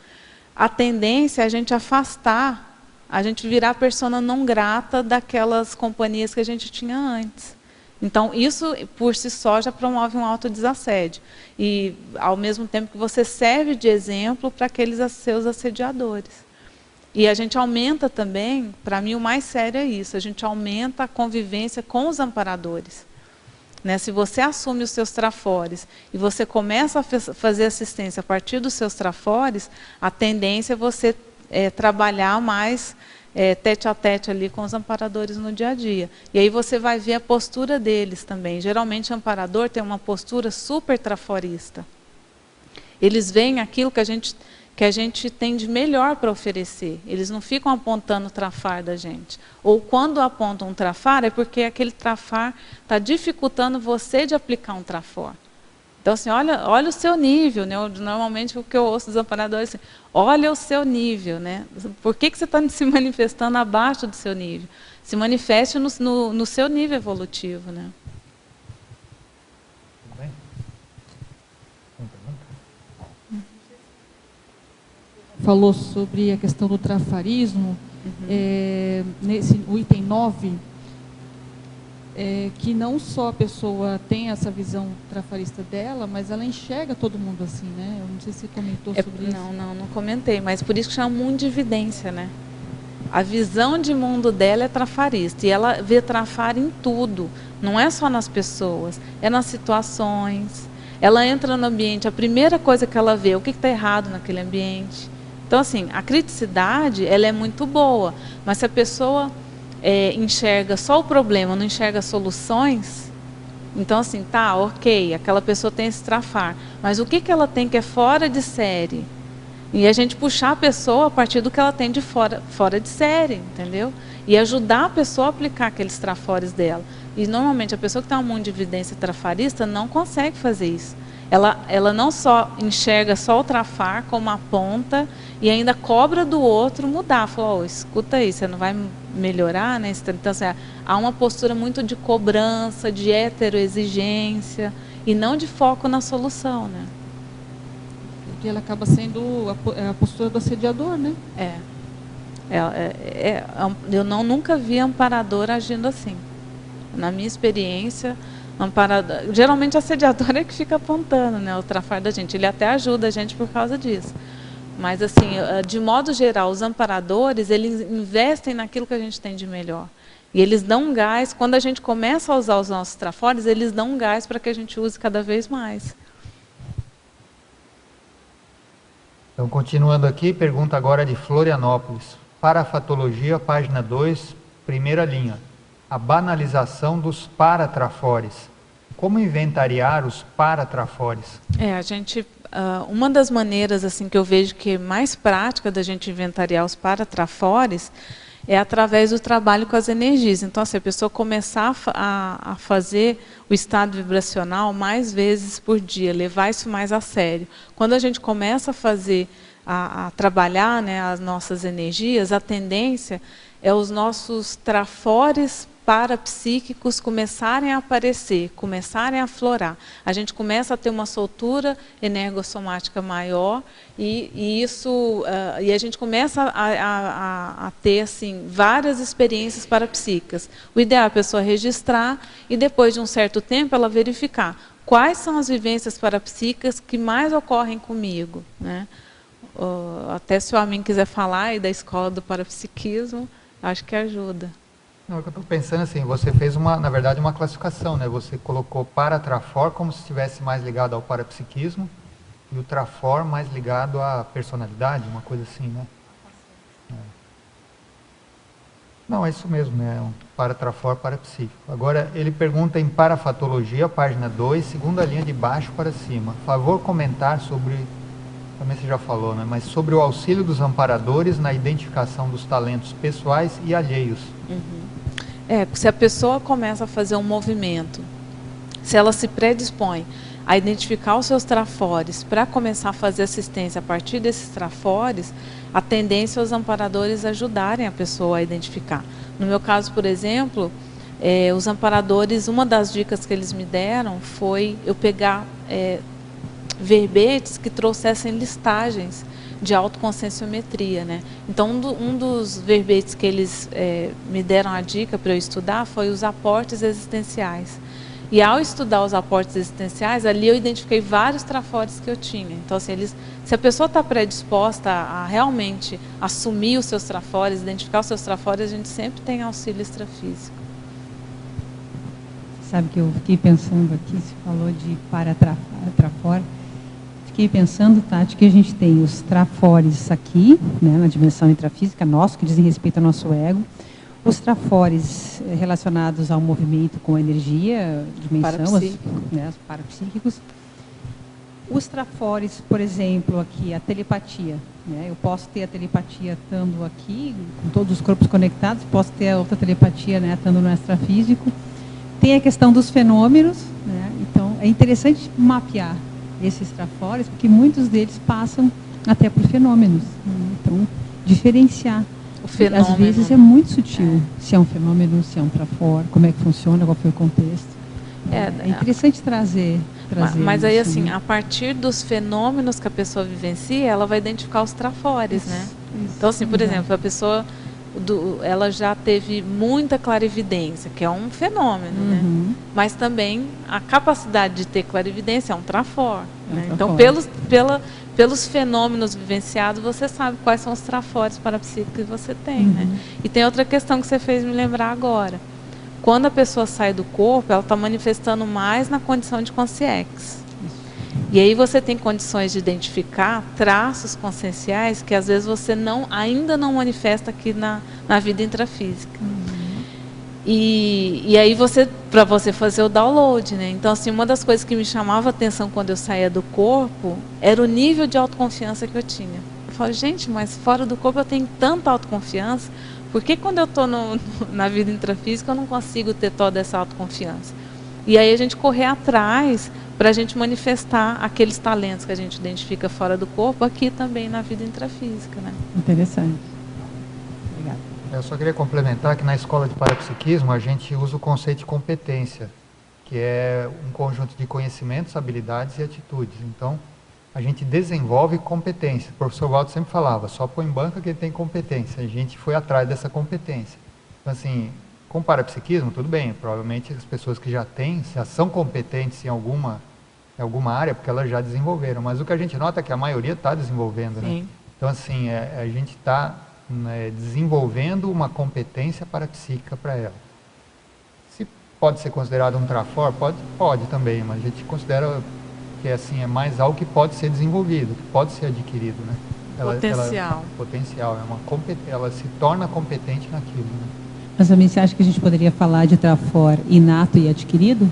a tendência é a gente afastar, a gente virar persona não grata daquelas companhias que a gente tinha antes. Então, isso, por si só, já promove um autodesassédio. E, ao mesmo tempo que você serve de exemplo para aqueles seus assediadores. E a gente aumenta também, para mim o mais sério é isso, a gente aumenta a convivência com os amparadores. Né? Se você assume os seus trafores e você começa a fazer assistência a partir dos seus trafores, a tendência é você trabalhar mais tete a tete ali com os amparadores no dia a dia. E aí você vai ver a postura deles também. Geralmente o amparador tem uma postura super traforista. Eles veem aquilo que a gente tem de melhor para oferecer. Eles não ficam apontando o trafar da gente. Ou quando apontam um trafar, é porque aquele trafar está dificultando você de aplicar um trafor. Então, assim, olha o seu nível. Né? Normalmente, o que eu ouço dos amparadores é assim, olha o seu nível. Né? Por que você está se manifestando abaixo do seu nível? Se manifeste no seu nível evolutivo. Né? Falou sobre a questão do trafarismo, o item 9, que não só a pessoa tem essa visão trafarista dela, mas ela enxerga todo mundo assim, né? Eu não sei se você comentou sobre isso. Não comentei, mas por isso que chama mundo de evidência, né? A visão de mundo dela é trafarista, e ela vê trafar em tudo, não é só nas pessoas, é nas situações. Ela entra no ambiente, a primeira coisa que ela vê, o que está errado naquele ambiente. Então, assim, a criticidade, ela é muito boa, mas se a pessoa enxerga só o problema, não enxerga soluções, então, assim, tá, ok, aquela pessoa tem esse trafar, mas o que ela tem que é fora de série? E a gente puxar a pessoa a partir do que ela tem de fora de série, entendeu? E ajudar a pessoa a aplicar aqueles trafores dela. E, normalmente, a pessoa que tem um mundo de evidência trafarista não consegue fazer isso. Ela não só enxerga só o trafar, como aponta, e ainda cobra do outro mudar. Fala, oh, escuta aí, você não vai melhorar? Né? Então, assim, há uma postura muito de cobrança, de heteroexigência, e não de foco na solução. Né? E ela acaba sendo a postura do assediador, né? Eu nunca vi amparador agindo assim. Na minha experiência, geralmente o assediador é que fica apontando, né, o trafar da gente. Ele até ajuda a gente por causa disso. Mas, assim, de modo geral, os amparadores, eles investem naquilo que a gente tem de melhor. E eles dão gás, quando a gente começa a usar os nossos trafores, eles dão gás para que a gente use cada vez mais. Então, continuando aqui, pergunta agora de Florianópolis. Parafatologia, página 2, primeira linha. A banalização dos paratrafores. Como inventariar os paratrafores? Uma das maneiras assim, que eu vejo que é mais prática da gente inventariar os paratrafores é através do trabalho com as energias. Então, se a pessoa começar a fazer o estado vibracional mais vezes por dia, levar isso mais a sério. Quando a gente começa a fazer, a trabalhar, né, as nossas energias, a tendência é os nossos trafores parapsíquicos começarem a aparecer, começarem a aflorar. A gente começa a ter uma soltura energossomática maior e a gente começa a ter assim, várias experiências parapsíquicas. O ideal é a pessoa registrar e depois de um certo tempo ela verificar quais são as vivências parapsíquicas que mais ocorrem comigo. Né? Até se o Amin quiser falar aí da escola do parapsiquismo, acho que ajuda. Não, é que eu estou pensando assim, você fez na verdade uma classificação, né? Você colocou paratrafor como se estivesse mais ligado ao parapsiquismo e o trafor mais ligado à personalidade, uma coisa assim, né? Não, é isso mesmo, né? Um paratrafor parapsíquico. Agora, ele pergunta em parafatologia, página 2, segunda linha de baixo para cima. Favor comentar sobre, também você já falou, né? Mas sobre o auxílio dos amparadores na identificação dos talentos pessoais e alheios. Porque se a pessoa começa a fazer um movimento, se ela se predispõe a identificar os seus trafores para começar a fazer assistência a partir desses trafores, a tendência é os amparadores ajudarem a pessoa a identificar. No meu caso, por exemplo, os amparadores, uma das dicas que eles me deram foi eu pegar verbetes que trouxessem listagens de autoconscienciometria, né? Então, um dos verbetes que eles me deram a dica para eu estudar foi os aportes existenciais. E ao estudar os aportes existenciais, ali eu identifiquei vários trafores que eu tinha. Então, assim, se a pessoa está predisposta a realmente assumir os seus trafores, identificar os seus trafores, a gente sempre tem auxílio extrafísico. Sabe que eu fiquei pensando aqui, você falou de paratrafor. Fiquei pensando, Tati, que a gente tem os trafores aqui, né, na dimensão intrafísica, nosso, que dizem respeito ao nosso ego. Os relacionados ao movimento com energia, dimensão, os parapsíquicos. Os trafores, por exemplo, aqui, a telepatia. Né? Eu posso ter a telepatia estando aqui, com todos os corpos conectados, posso ter a outra telepatia, né, estando no extrafísico. Tem a questão dos fenômenos, né? Então é interessante mapear esses trafores, porque muitos deles passam até por fenômenos. Né? Então, diferenciar. Às vezes é muito sutil, se é um fenômeno, se é um trafor, como é que funciona, qual foi o contexto. É interessante trazer mas aí, assim, a partir dos fenômenos que a pessoa vivencia, ela vai identificar os trafores, né? Então, assim, por exemplo, a pessoa, ela já teve muita clarividência, que é um fenômeno, né? Mas também a capacidade de ter clarividência é um trafor. Né? Então, pelos fenômenos vivenciados, você sabe quais são os trafores parapsíquicos que você tem. Né? E tem outra questão que você fez me lembrar agora. Quando a pessoa sai do corpo, ela está manifestando mais na condição de consciex. E aí você tem condições de identificar traços conscienciais que às vezes você ainda não manifesta aqui na vida intrafísica. E aí para você fazer o download, né? Então, assim, uma das coisas que me chamava a atenção quando eu saía do corpo era o nível de autoconfiança que eu tinha. Eu falo, gente, mas fora do corpo eu tenho tanta autoconfiança, por que quando eu estou na vida intrafísica eu não consigo ter toda essa autoconfiança? E aí a gente correr atrás para a gente manifestar aqueles talentos que a gente identifica fora do corpo aqui também na vida intrafísica, né? Interessante. Obrigada. Eu só queria complementar que na escola de parapsiquismo a gente usa o conceito de competência, que é um conjunto de conhecimentos, habilidades e atitudes. Então, a gente desenvolve competência. O professor Waldo sempre falava, só põe em banca quem tem competência. A gente foi atrás dessa competência. Então, assim, com parapsiquismo, tudo bem, provavelmente as pessoas que já são competentes em alguma área, porque elas já desenvolveram. Mas o que a gente nota é que a maioria está desenvolvendo, né? Então, assim, a gente está desenvolvendo uma competência parapsíquica para ela. Se pode ser considerado um trafor, pode também, mas a gente considera que assim, é mais algo que pode ser desenvolvido, que pode ser adquirido, né? Potencial, ela se torna competente naquilo, né? Mas também você acha que a gente poderia falar de trafor inato e adquirido?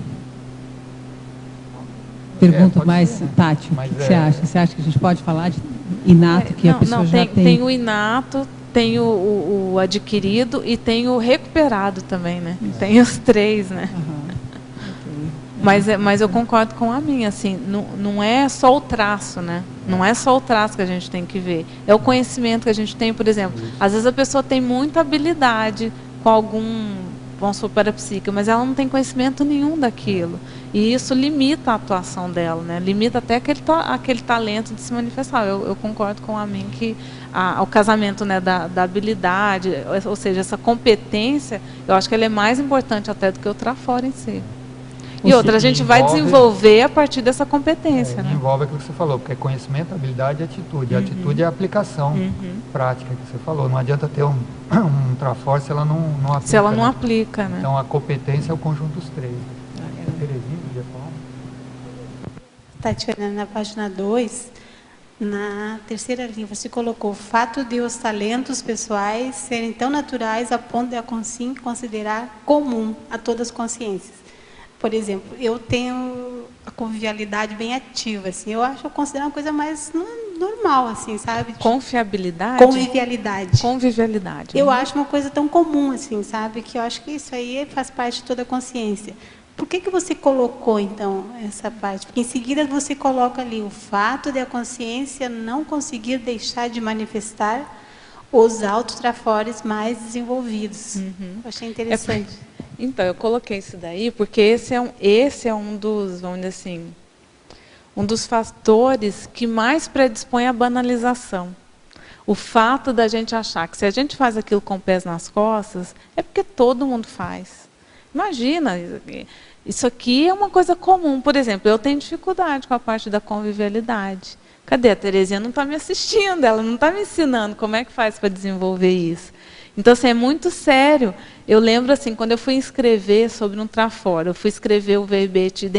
Pergunto mais, ser, né? Tati, o que você acha? Você acha que a gente pode falar de inato que a pessoa já tem? Tem o inato, tem o adquirido e tem o recuperado também, né? Tem os três, né? Mas eu concordo com a minha, assim, não é só o traço, né? Não é só o traço que a gente tem que ver. É o conhecimento que a gente tem, por exemplo. Às vezes a pessoa tem muita habilidade com vamos supor, parapsíquica, mas ela não tem conhecimento nenhum daquilo. E isso limita a atuação dela, né? Limita até aquele talento de se manifestar. Eu concordo com a mim que o casamento, né, da habilidade, ou seja, essa competência, eu acho que ela é mais importante até do que o trafor em si. E outra, a gente vai desenvolver a partir dessa competência. Né? Envolve aquilo que você falou, porque é conhecimento, habilidade e atitude. A atitude é a aplicação prática que você falou. Não adianta ter um trafor se ela não aplica. Se ela não aplica, né? Então, a competência é o conjunto dos três. Terezinha, podia falar? Tatiana, na página 2, Na terceira linha, você colocou o fato de os talentos pessoais serem tão naturais a ponto de a consciência considerar comum a todas as consciências. Por exemplo, eu tenho a convivialidade bem ativa, assim, eu considero uma coisa mais normal, assim, sabe? Confiabilidade? Convivialidade. Convivialidade. Eu acho uma coisa tão comum, assim, sabe? Que eu acho que isso aí faz parte de toda a consciência. Por que você colocou, então, essa parte? Porque em seguida você coloca ali o fato de a consciência não conseguir deixar de manifestar os autotrafores mais desenvolvidos. Eu achei interessante. Então, eu coloquei isso daí porque esse é um dos, vamos dizer assim, um dos fatores que mais predispõe à banalização. O fato da gente achar que se a gente faz aquilo com pés nas costas, é porque todo mundo faz. Imagina, isso aqui é uma coisa comum. Por exemplo, eu tenho dificuldade com a parte da convivialidade. Cadê? A Terezinha não está me assistindo, ela não está me ensinando como é que faz para desenvolver isso. Então, assim, é muito sério. Eu lembro, assim, quando eu fui escrever sobre um trafora, eu fui escrever o verbete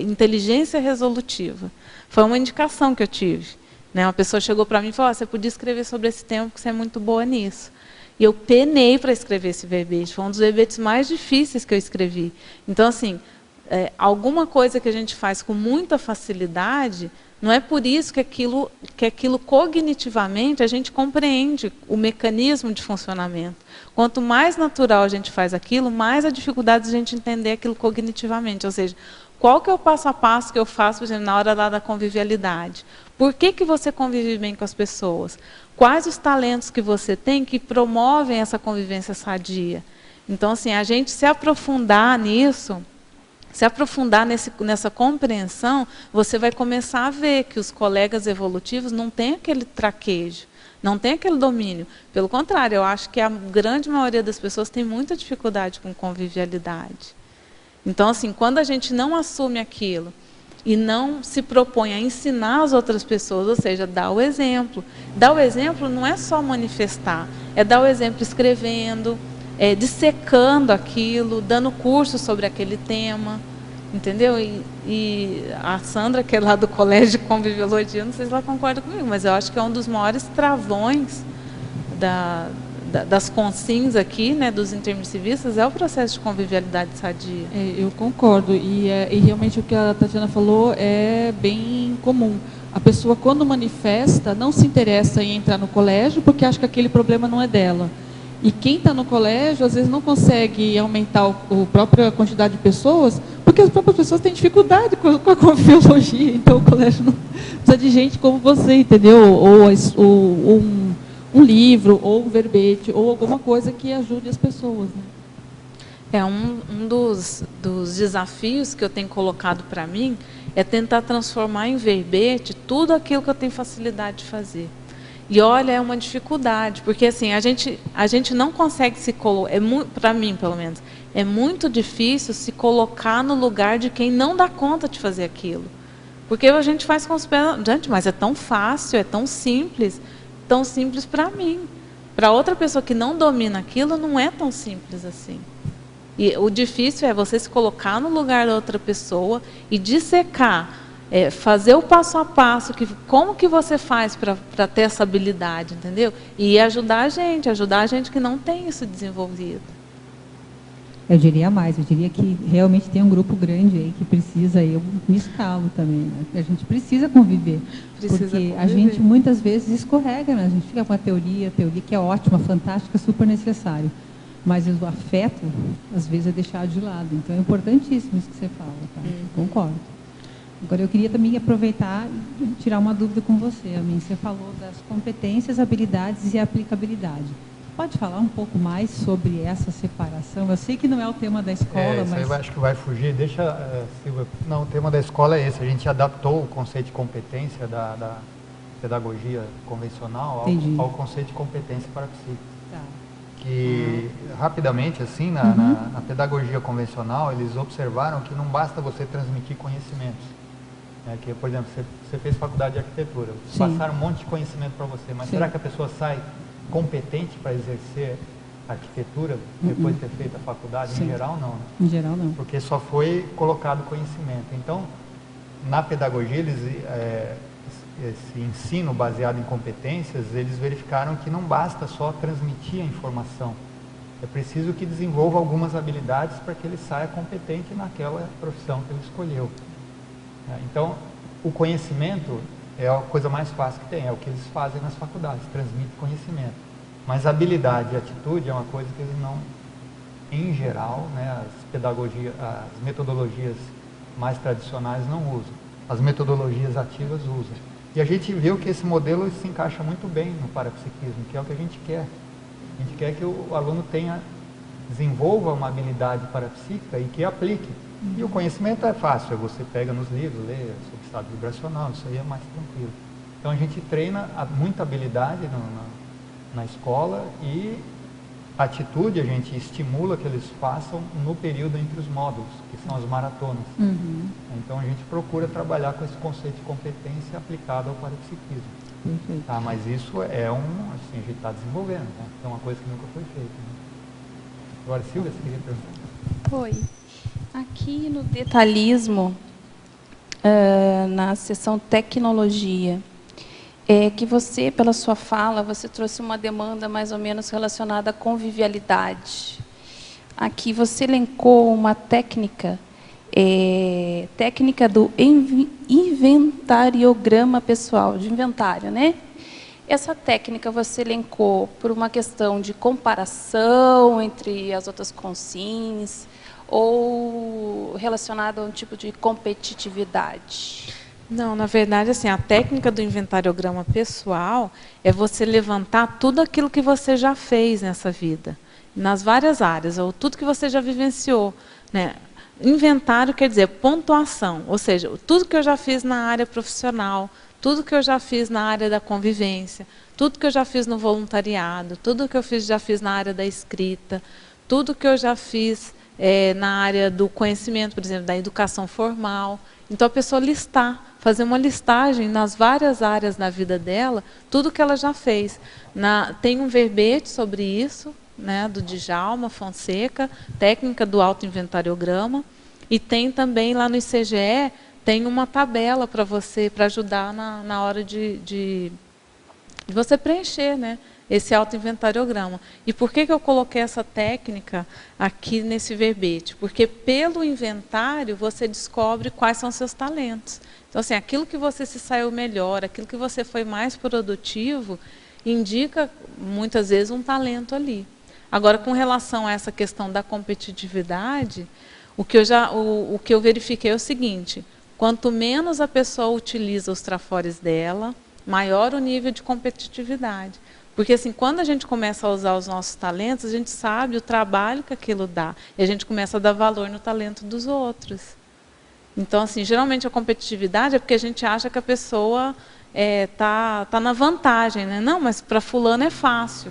inteligência resolutiva. Foi uma indicação que eu tive. Né? Uma pessoa chegou para mim e falou, você podia escrever sobre esse tema porque você é muito boa nisso. E eu penei para escrever esse verbete. Foi um dos verbetes mais difíceis que eu escrevi. Então, assim, alguma coisa que a gente faz com muita facilidade, não é por isso que aquilo cognitivamente a gente compreende o mecanismo de funcionamento. Quanto mais natural a gente faz aquilo, mais a dificuldade de a gente entender aquilo cognitivamente. Ou seja, qual que é o passo a passo que eu faço, por exemplo, na hora lá da convivialidade? Por que você convive bem com as pessoas? Quais os talentos que você tem que promovem essa convivência sadia? Então, assim, a gente se aprofundar nisso, se aprofundar nessa compreensão, você vai começar a ver que os colegas evolutivos não têm aquele traquejo, não têm aquele domínio. Pelo contrário, eu acho que a grande maioria das pessoas tem muita dificuldade com convivialidade. Então, assim, quando a gente não assume aquilo e não se propõe a ensinar as outras pessoas, ou seja, dar o exemplo. Dar o exemplo não é só manifestar, é dar o exemplo escrevendo, dissecando aquilo, dando curso sobre aquele tema, entendeu? E a Sandra, que é lá do Colégio de Conviviologia, não sei se ela concorda comigo, mas eu acho que é um dos maiores travões das consins aqui, né, dos intermissivistas, é o processo de convivialidade sadia. Eu concordo, e realmente o que a Tatiana falou é bem comum. A pessoa, quando manifesta, não se interessa em entrar no colégio porque acha que aquele problema não é dela. E quem está no colégio, às vezes, não consegue aumentar a própria quantidade de pessoas, porque as próprias pessoas têm dificuldade com a conviviologia. Então, o colégio não precisa de gente como você, entendeu? Ou um livro, ou um verbete, ou alguma coisa que ajude as pessoas. Né? Um dos desafios que eu tenho colocado para mim é tentar transformar em verbete tudo aquilo que eu tenho facilidade de fazer. E olha, é uma dificuldade, porque assim, a gente não consegue se colocar, para mim pelo menos, é muito difícil se colocar no lugar de quem não dá conta de fazer aquilo. Porque a gente faz com os pés, gente, mas é tão fácil, é tão simples para mim. Para outra pessoa que não domina aquilo, não é tão simples assim. E o difícil é você se colocar no lugar da outra pessoa e dissecar, fazer o passo a passo, como que você faz para ter essa habilidade, entendeu? E ajudar a gente que não tem isso desenvolvido. Eu diria mais, eu diria que realmente tem um grupo grande aí que precisa, eu me escalo também, né? A gente precisa conviver, porque a gente muitas vezes escorrega, né? A gente fica com a teoria que é ótima, fantástica, super necessário, mas o afeto, às vezes, é deixado de lado. Então, é importantíssimo isso que você fala, tá? Concordo. Agora, eu queria também aproveitar e tirar uma dúvida com você, Amin. Você falou das competências, habilidades e aplicabilidade. Pode falar um pouco mais sobre essa separação? Eu sei que não é o tema da escola, mas... Eu acho que vai fugir. Silvia. Não, o tema da escola é esse. A gente adaptou o conceito de competência da pedagogia convencional ao conceito de competência parapsíquica. Tá. Que, rapidamente, assim, na pedagogia convencional, eles observaram que não basta você transmitir conhecimentos. Que, por exemplo, você fez faculdade de arquitetura, passaram um monte de conhecimento para você, mas será que a pessoa sai competente para exercer arquitetura depois de ter feito a faculdade? Em geral, não. Né? Em geral, não. Porque só foi colocado conhecimento. Então, na pedagogia, eles esse ensino baseado em competências, eles verificaram que não basta só transmitir a informação. É preciso que desenvolva algumas habilidades para que ele saia competente naquela profissão que ele escolheu. Então, o conhecimento é a coisa mais fácil que tem, é o que eles fazem nas faculdades, transmite conhecimento. Mas habilidade e atitude é uma coisa que eles não, em geral, né, as metodologias mais tradicionais não usam. As metodologias ativas usam. E a gente viu que esse modelo se encaixa muito bem no parapsiquismo, que é o que a gente quer. A gente quer que o aluno desenvolva uma habilidade parapsíquica e que aplique. E o conhecimento é fácil, você pega nos livros, lê sobre estado vibracional, isso aí é mais tranquilo. Então a gente treina muita habilidade na escola e atitude a gente estimula que eles façam no período entre os módulos, que são as maratonas. Então a gente procura trabalhar com esse conceito de competência aplicado ao parapsiquismo. Tá, mas isso é assim, a gente está desenvolvendo, né? É uma coisa que nunca foi feita. Né? Agora, Silvia, você queria perguntar? Oi. Aqui no detalhismo, na seção tecnologia, que você, pela sua fala, você trouxe uma demanda mais ou menos relacionada à convivialidade. Aqui você elencou uma técnica, técnica do inventariograma pessoal, de inventário, né? Essa técnica você elencou por uma questão de comparação entre as outras consins ou relacionada a um tipo de competitividade? Não, na verdade, assim, a técnica do inventariograma pessoal é você levantar tudo aquilo que você já fez nessa vida, nas várias áreas, ou tudo que você já vivenciou, né? Inventário quer dizer pontuação, ou seja, tudo que eu já fiz na área profissional, tudo que eu já fiz na área da convivência, tudo que eu já fiz no voluntariado, tudo que eu já fiz na área da escrita, tudo que eu já fiz na área do conhecimento, por exemplo, da educação formal. Então, a pessoa listar, fazer uma listagem nas várias áreas da vida dela, tudo que ela já fez. Tem um verbete sobre isso, né, do Djalma Fonseca, técnica do autoinventariograma, e tem também lá no ICGE, tem uma tabela para você, para ajudar na hora de você preencher, né, esse autoinventariograma. E por que eu coloquei essa técnica aqui nesse verbete? Porque pelo inventário você descobre quais são seus talentos. Então, assim, aquilo que você se saiu melhor, aquilo que você foi mais produtivo, indica muitas vezes um talento ali. Agora, com relação a essa questão da competitividade, o que eu verifiquei é o seguinte: quanto menos a pessoa utiliza os trafores dela, maior o nível de competitividade. Porque, assim, quando a gente começa a usar os nossos talentos, a gente sabe o trabalho que aquilo dá. E a gente começa a dar valor no talento dos outros. Então, assim, geralmente a competitividade é porque a gente acha que a pessoa tá na vantagem, né? Não, mas para fulano é fácil.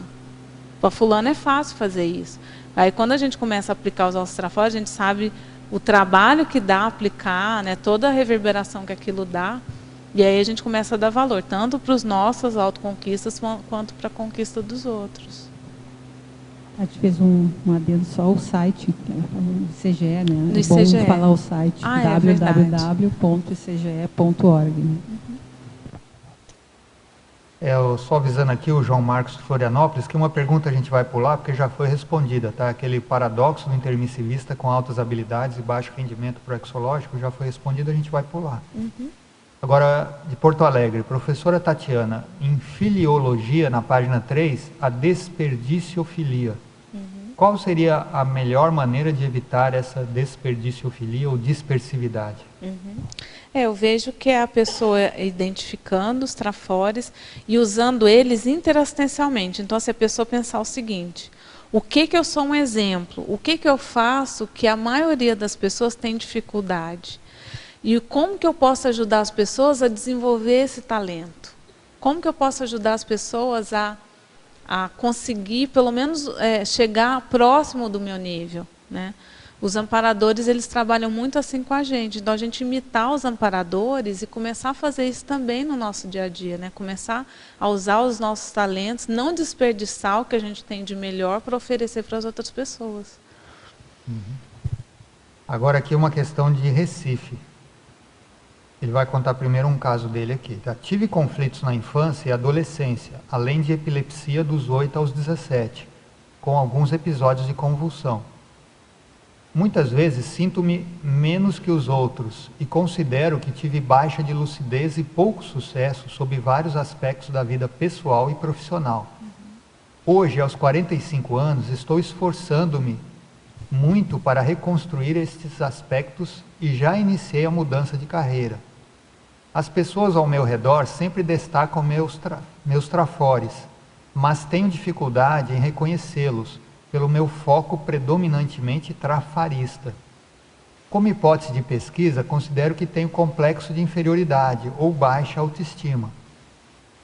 Para fulano é fácil fazer isso. Aí, quando a gente começa a aplicar os nossos trafores, a gente sabe o trabalho que dá aplicar, né? Toda a reverberação que aquilo dá. E aí a gente começa a dar valor, tanto para os nossos autoconquistas, quanto para a conquista dos outros. A gente fez um adendo só ao site, que ela falou do ICGE, né? No é bom ICGE. falar o site, www.icge.org. Né? Eu só avisando aqui o João Marcos de Florianópolis que uma pergunta a gente vai pular porque já foi respondida, tá? Aquele paradoxo do intermissivista com altas habilidades e baixo rendimento proexológico já foi respondido, a gente vai pular. Agora, de Porto Alegre, professora Tatiana, em filiologia, na página 3, a desperdiciofilia. Qual seria a melhor maneira de evitar essa desperdiciofilia ou dispersividade? Eu vejo que é a pessoa identificando os trafores e usando eles interassistencialmente. Então, se a pessoa pensar o seguinte: o que eu sou um exemplo? O que eu faço que a maioria das pessoas tem dificuldade? E como que eu posso ajudar as pessoas a desenvolver esse talento? Como que eu posso ajudar as pessoas a conseguir, pelo menos, chegar próximo do meu nível, né? Os amparadores, eles trabalham muito assim com a gente. Então, a gente imitar os amparadores e começar a fazer isso também no nosso dia a dia, né? Começar a usar os nossos talentos, não desperdiçar o que a gente tem de melhor para oferecer para as outras pessoas. Agora aqui uma questão de Recife. Ele vai contar primeiro um caso dele aqui. Tá? Tive conflitos na infância e adolescência, além de epilepsia dos 8 aos 17, com alguns episódios de convulsão. Muitas vezes sinto-me menos que os outros e considero que tive baixa de lucidez e pouco sucesso sob vários aspectos da vida pessoal e profissional. Hoje, aos 45 anos, estou esforçando-me muito para reconstruir estes aspectos e já iniciei a mudança de carreira. As pessoas ao meu redor sempre destacam meus trafores, mas tenho dificuldade em reconhecê-los pelo meu foco predominantemente trafarista. Como hipótese de pesquisa, considero que tenho complexo de inferioridade ou baixa autoestima.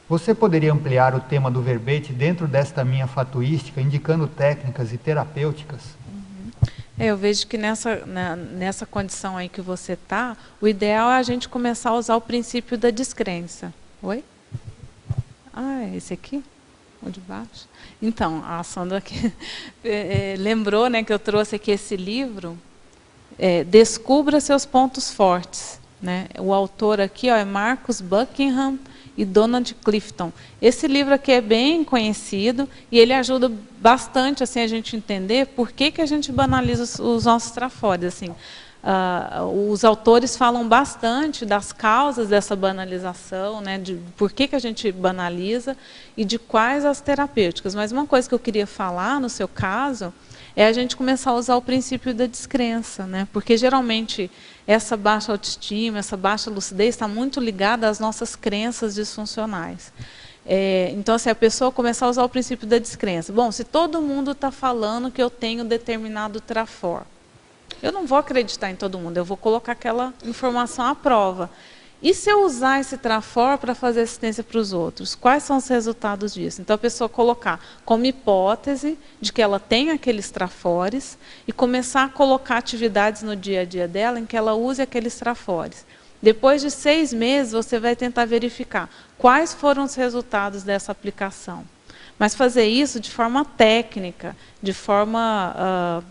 Você poderia ampliar o tema do verbete dentro desta minha fatuística, indicando técnicas e terapêuticas? Eu vejo que nessa condição aí que você está, o ideal é a gente começar a usar o princípio da descrença. Oi? Ah, é esse aqui? O de baixo? Então, a Sandra aqui lembrou, né, que eu trouxe aqui esse livro, Descubra Seus Pontos Fortes. Né? O autor aqui é Marcus Buckingham e Donald Clifton. Esse livro aqui é bem conhecido e ele ajuda bastante assim, a gente entender por que a gente banaliza os nossos trafores. Assim, os autores falam bastante das causas dessa banalização, né, de por que a gente banaliza e de quais as terapêuticas. Mas uma coisa que eu queria falar no seu caso é a gente começar a usar o princípio da descrença, né? Porque geralmente essa baixa autoestima, essa baixa lucidez está muito ligada às nossas crenças disfuncionais. Então, se a pessoa começar a usar o princípio da descrença, bom, se todo mundo está falando que eu tenho determinado trafor, eu não vou acreditar em todo mundo, eu vou colocar aquela informação à prova. E se eu usar esse trafor para fazer assistência para os outros? Quais são os resultados disso? Então, a pessoa colocar como hipótese de que ela tem aqueles trafores e começar a colocar atividades no dia a dia dela em que ela use aqueles trafores. Depois de 6 meses, você vai tentar verificar quais foram os resultados dessa aplicação. Mas fazer isso de forma técnica, de forma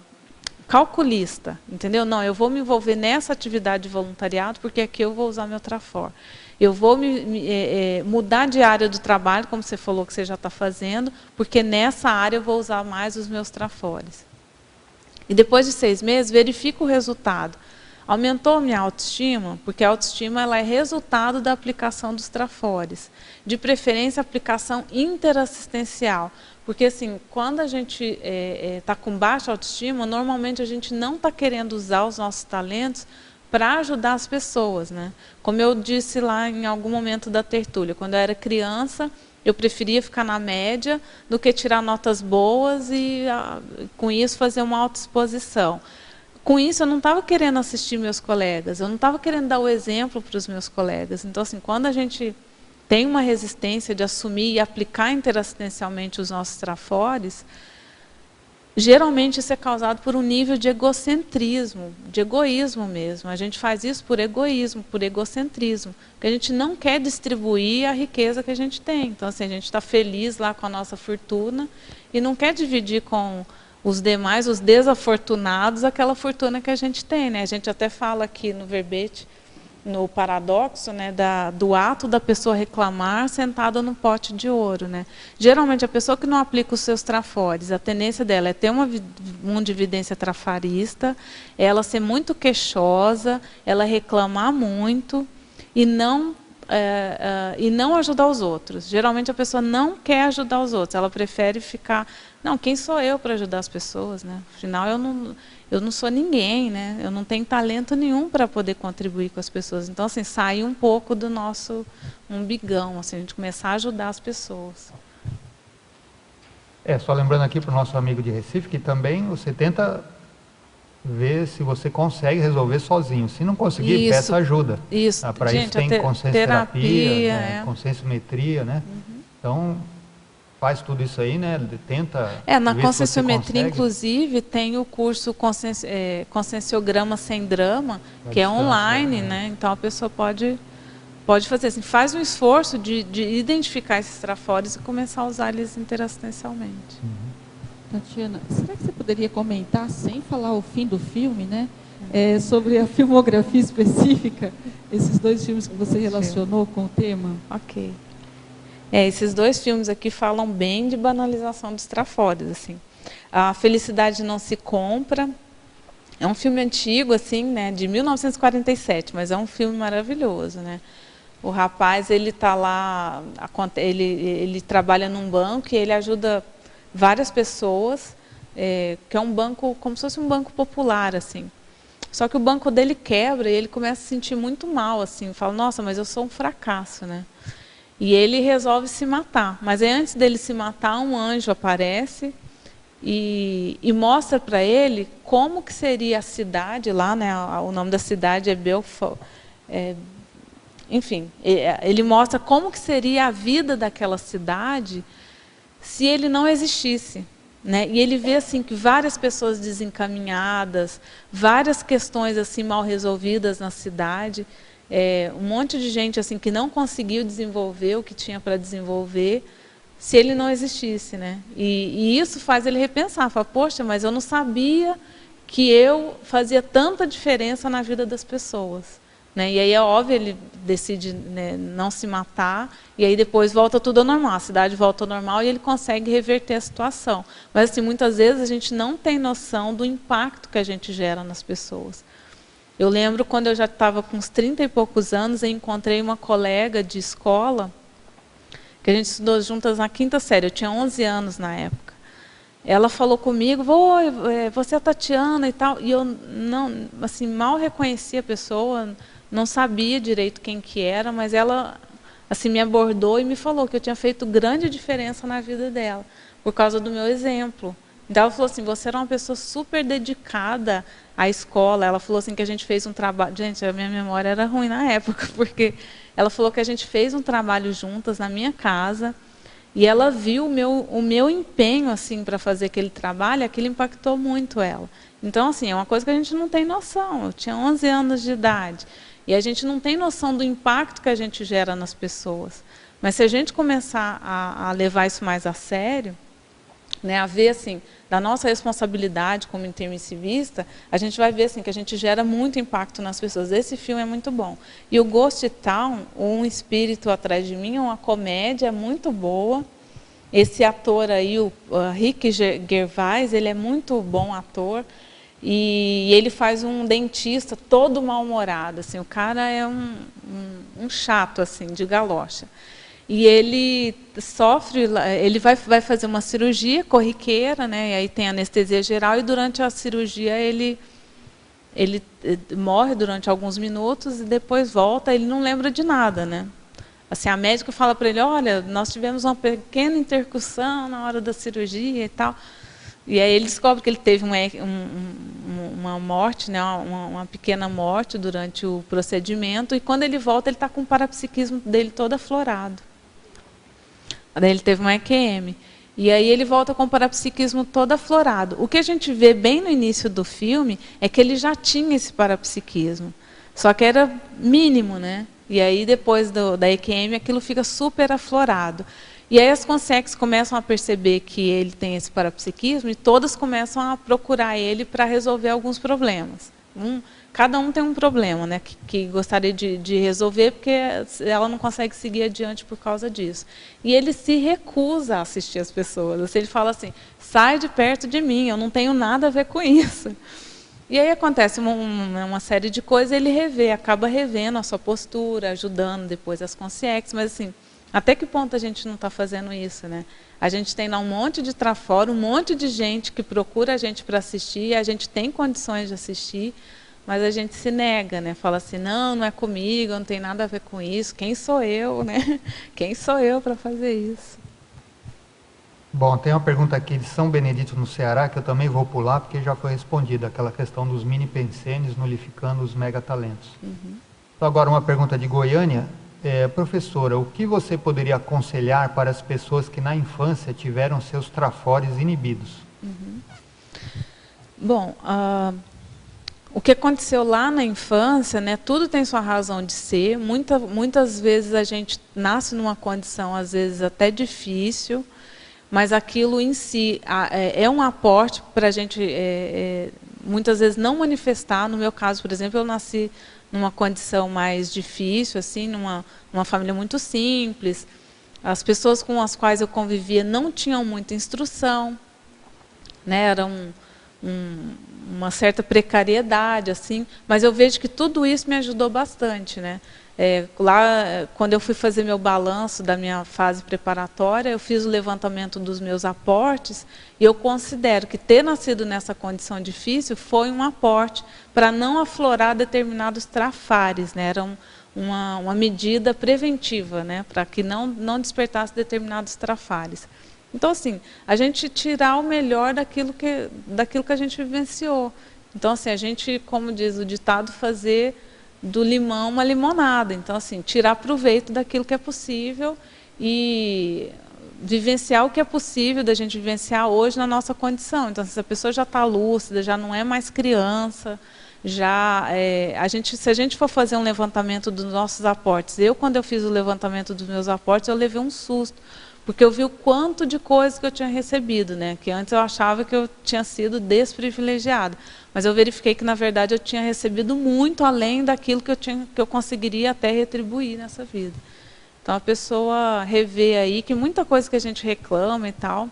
calculista, entendeu? Não, eu vou me envolver nessa atividade de voluntariado porque aqui eu vou usar meu trafor. Eu vou mudar de área do trabalho, como você falou que você já está fazendo, porque nessa área eu vou usar mais os meus trafores. E depois de 6 meses, verifico o resultado. Aumentou minha autoestima? Porque a autoestima ela é resultado da aplicação dos trafores. De preferência, aplicação interassistencial. Porque, assim, quando a gente está com baixa autoestima, normalmente a gente não está querendo usar os nossos talentos para ajudar as pessoas, né? Como eu disse lá em algum momento da tertúlia, quando eu era criança, eu preferia ficar na média do que tirar notas boas e, com isso, fazer uma autoexposição. Com isso, eu não estava querendo assistir meus colegas, eu não estava querendo dar o exemplo para os meus colegas. Então, assim, quando a gente tem uma resistência de assumir e aplicar interassistencialmente os nossos trafores, geralmente isso é causado por um nível de egocentrismo, de egoísmo mesmo. A gente faz isso por egoísmo, por egocentrismo, porque a gente não quer distribuir a riqueza que a gente tem. Então, assim, a gente está feliz lá com a nossa fortuna e não quer dividir com os demais, os desafortunados, aquela fortuna que a gente tem, né? A gente até fala aqui no verbete, no paradoxo, né, do ato da pessoa reclamar sentada no pote de ouro, né? Geralmente a pessoa que não aplica os seus trafores, a tendência dela é ter uma mundividência trafarista, ela ser muito queixosa, ela reclamar muito e não ajudar os outros. Geralmente a pessoa não quer ajudar os outros, ela prefere ficar, não, quem sou eu para ajudar as pessoas, né? Afinal, eu não sou ninguém, né? Eu não tenho talento nenhum para poder contribuir com as pessoas. Então, assim, sair um pouco do nosso umbigão, assim, a gente começar a ajudar as pessoas. Só lembrando aqui para o nosso amigo de Recife, que também você tenta ver se você consegue resolver sozinho. Se não conseguir, peça ajuda. Isso. Para isso tem consciencioterapia, né? Conscienciometria, né? Uhum. Então, faz tudo isso aí, né? Tenta. Na conscienciometria, inclusive, tem o curso Conscienciograma Sem Drama, que é online, né? Então a pessoa pode fazer assim, faz um esforço de identificar esses trafores e começar a usar eles interassistencialmente. Tatiana, será que você poderia comentar, sem falar o fim do filme, né? sobre a filmografia específica, esses 2 filmes que você relacionou com o tema. Ok. Esses 2 filmes aqui falam bem de banalização dos trafores, assim. A Felicidade Não Se Compra é um filme antigo, assim, né, de 1947, mas é um filme maravilhoso, né? O rapaz, ele está lá, ele trabalha num banco e ele ajuda várias pessoas, que é um banco, como se fosse um banco popular, assim. Só que o banco dele quebra e ele começa a se sentir muito mal, assim, fala, nossa, mas eu sou um fracasso, né? E ele resolve se matar. Mas aí, antes dele se matar, um anjo aparece e mostra para ele como que seria a cidade lá, né? O nome da cidade é Belfort. Enfim, ele mostra como que seria a vida daquela cidade se ele não existisse, né? E ele vê assim que várias pessoas desencaminhadas, várias questões assim mal resolvidas na cidade, um monte de gente assim que não conseguiu desenvolver o que tinha para desenvolver, se ele não existisse, né? E isso faz ele repensar, fala, poxa, mas eu não sabia que eu fazia tanta diferença na vida das pessoas. Né? E aí é óbvio, ele decide, né, não se matar, e aí depois volta tudo ao normal, a cidade volta ao normal e ele consegue reverter a situação. Mas assim, muitas vezes a gente não tem noção do impacto que a gente gera nas pessoas. Eu lembro quando eu já estava com uns 30 e poucos anos, eu encontrei uma colega de escola, que a gente estudou juntas na 5ª série, eu tinha 11 anos na época. Ela falou comigo, oi, você é a Tatiana e tal, e eu não, assim, mal reconhecia a pessoa, não sabia direito quem que era, mas ela assim, me abordou e me falou que eu tinha feito grande diferença na vida dela, por causa do meu exemplo. Então ela falou assim, você era uma pessoa super dedicada à escola. Ela falou assim que a gente fez um trabalho... Gente, a minha memória era ruim na época, porque ela falou que a gente fez um trabalho juntas na minha casa, e ela viu o meu empenho assim, para fazer aquele trabalho, aquilo impactou muito ela. Então, assim, é uma coisa que a gente não tem noção. Eu tinha 11 anos de idade. E a gente não tem noção do impacto que a gente gera nas pessoas. Mas se a gente começar a levar isso mais a sério, né, a ver assim, da nossa responsabilidade como intermissivista, a gente vai ver assim, que a gente gera muito impacto nas pessoas. Esse filme é muito bom. E o Ghost Town, Um Espírito Atrás de Mim, é uma comédia muito boa. Esse ator aí, o Rick Gervais, ele é muito bom ator. E ele faz um dentista todo mal-humorado, assim, o cara é um chato, assim, de galocha. E ele sofre, ele vai fazer uma cirurgia corriqueira, né, e aí tem anestesia geral, e durante a cirurgia ele morre durante alguns minutos e depois volta, ele não lembra de nada, né. Assim, a médica fala para ele, olha, nós tivemos uma pequena intercussão na hora da cirurgia e tal. E aí ele descobre que ele teve uma morte, né, uma pequena morte durante o procedimento, e quando ele volta, ele está com o parapsiquismo dele todo aflorado. Daí ele teve uma EQM. E aí ele volta com o parapsiquismo todo aflorado. O que a gente vê bem no início do filme é que ele já tinha esse parapsiquismo, só que era mínimo, né? E aí depois da EQM aquilo fica super aflorado. E aí as consex começam a perceber que ele tem esse parapsiquismo e todas começam a procurar ele para resolver alguns problemas. Cada um tem um problema, né, que gostaria de resolver, porque ela não consegue seguir adiante por causa disso. E ele se recusa a assistir as pessoas. Ele fala assim, sai de perto de mim, eu não tenho nada a ver com isso. E aí acontece uma série de coisas, ele acaba revendo a sua postura, ajudando depois as consex, mas assim, até que ponto a gente não está fazendo isso, né? A gente tem lá um monte de trafora, um monte de gente que procura a gente para assistir, a gente tem condições de assistir, mas a gente se nega, né? Fala assim, não é comigo, não tem nada a ver com isso, quem sou eu, né? Quem sou eu para fazer isso? Bom, tem uma pergunta aqui de São Benedito, no Ceará, que eu também vou pular, porque já foi respondida, aquela questão dos mini pensenes nulificando os megatalentos. Então, agora uma pergunta de Goiânia. Professora, o que você poderia aconselhar para as pessoas que na infância tiveram seus trafores inibidos? Bom, o que aconteceu lá na infância, né, tudo tem sua razão de ser. Muitas vezes a gente nasce numa condição, às vezes até difícil, mas aquilo em si é um aporte para a gente muitas vezes não manifestar. No meu caso, por exemplo, eu nasci numa condição mais difícil, assim, numa família muito simples. As pessoas com as quais eu convivia não tinham muita instrução, né? Era uma certa precariedade, assim, mas eu vejo que tudo isso me ajudou bastante, né? Lá, quando eu fui fazer meu balanço da minha fase preparatória, eu fiz o levantamento dos meus aportes e eu considero que ter nascido nessa condição difícil foi um aporte para não aflorar determinados trafares, né? Era uma medida preventiva, né? Para que não despertasse determinados trafares. Então, assim, a gente tirar o melhor daquilo que a gente vivenciou. Então, assim, a gente, como diz o ditado, fazer do limão uma limonada. Então, assim, tirar proveito daquilo que é possível e vivenciar o que é possível da gente vivenciar hoje na nossa condição. Então, se a pessoa já está lúcida, já não é mais criança, se a gente for fazer um levantamento dos nossos aportes, quando eu fiz o levantamento dos meus aportes, eu levei um susto, porque eu vi o quanto de coisas que eu tinha recebido, né? Que antes eu achava que eu tinha sido desprivilegiada, mas eu verifiquei que, na verdade, eu tinha recebido muito além daquilo que eu conseguiria até retribuir nessa vida. Então, a pessoa revê aí que muita coisa que a gente reclama e tal,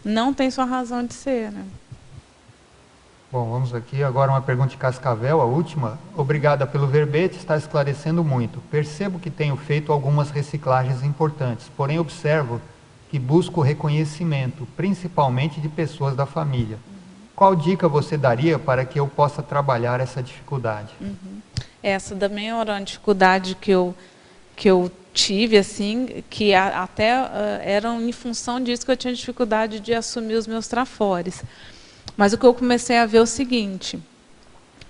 não tem sua razão de ser, né? Bom, vamos aqui agora uma pergunta de Cascavel, a última. Obrigada pelo verbete, está esclarecendo muito. Percebo que tenho feito algumas reciclagens importantes, porém observo que busco reconhecimento, principalmente de pessoas da família. Qual dica você daria para que eu possa trabalhar essa dificuldade? Essa também era uma dificuldade que eu tive, assim, que até era em função disso que eu tinha dificuldade de assumir os meus trafores. Mas o que eu comecei a ver é o seguinte: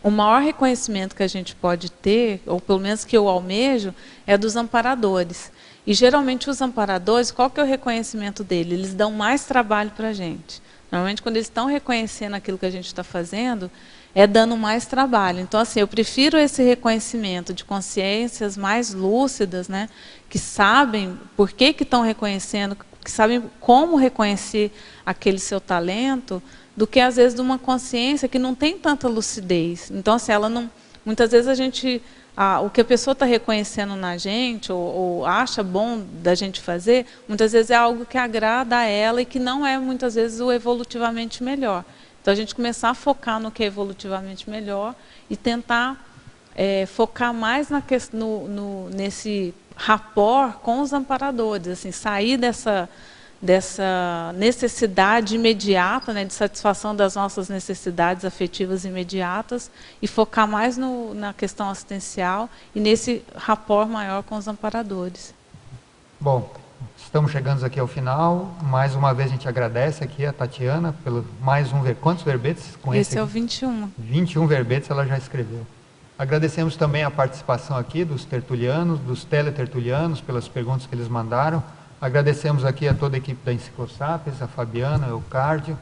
o maior reconhecimento que a gente pode ter, ou pelo menos que eu almejo, é dos amparadores. E geralmente os amparadores, qual que é o reconhecimento deles? Eles dão mais trabalho para a gente. Normalmente, quando eles estão reconhecendo aquilo que a gente está fazendo, é dando mais trabalho. Então, assim, eu prefiro esse reconhecimento de consciências mais lúcidas, né, que sabem por que estão reconhecendo, que sabem como reconhecer aquele seu talento, do que, às vezes, de uma consciência que não tem tanta lucidez. Então, assim, ela não, muitas vezes o que a pessoa está reconhecendo na gente, ou acha bom da gente fazer, muitas vezes é algo que agrada a ela e que não é, muitas vezes, o evolutivamente melhor. Então, a gente começar a focar no que é evolutivamente melhor e tentar focar mais nesse rapport com os amparadores, assim, sair dessa necessidade imediata, né, de satisfação das nossas necessidades afetivas imediatas e focar mais na questão assistencial e nesse rapport maior com os amparadores. Bom, estamos chegando aqui ao final. Mais uma vez a gente agradece aqui a Tatiana pelo mais um quantos verbetes? Esse é o 21. 21 verbetes ela já escreveu. Agradecemos também a participação aqui dos tertulianos, dos teletertulianos, pelas perguntas que eles mandaram. Agradecemos aqui a toda a equipe da Enciclosapiens, a Fabiana, o Cárdio,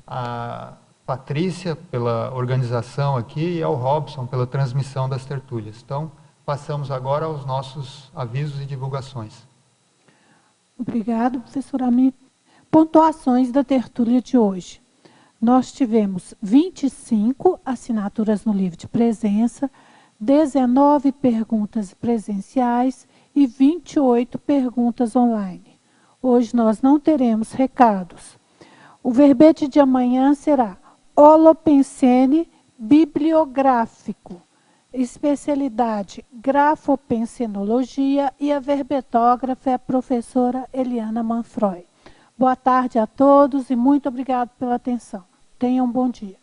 a Patrícia pela organização aqui e ao Robson pela transmissão das tertúlias. Então, passamos agora aos nossos avisos e divulgações. Obrigado, professora Ami. Pontuações da tertúlia de hoje. Nós tivemos 25 assinaturas no livro de presença, 19 perguntas presenciais e 28 perguntas online. Hoje nós não teremos recados. O verbete de amanhã será Holopensene bibliográfico, especialidade grafopensenologia, e a verbetógrafa é a professora Eliana Manfroy. Boa tarde a todos e muito obrigado pela atenção. Tenham um bom dia.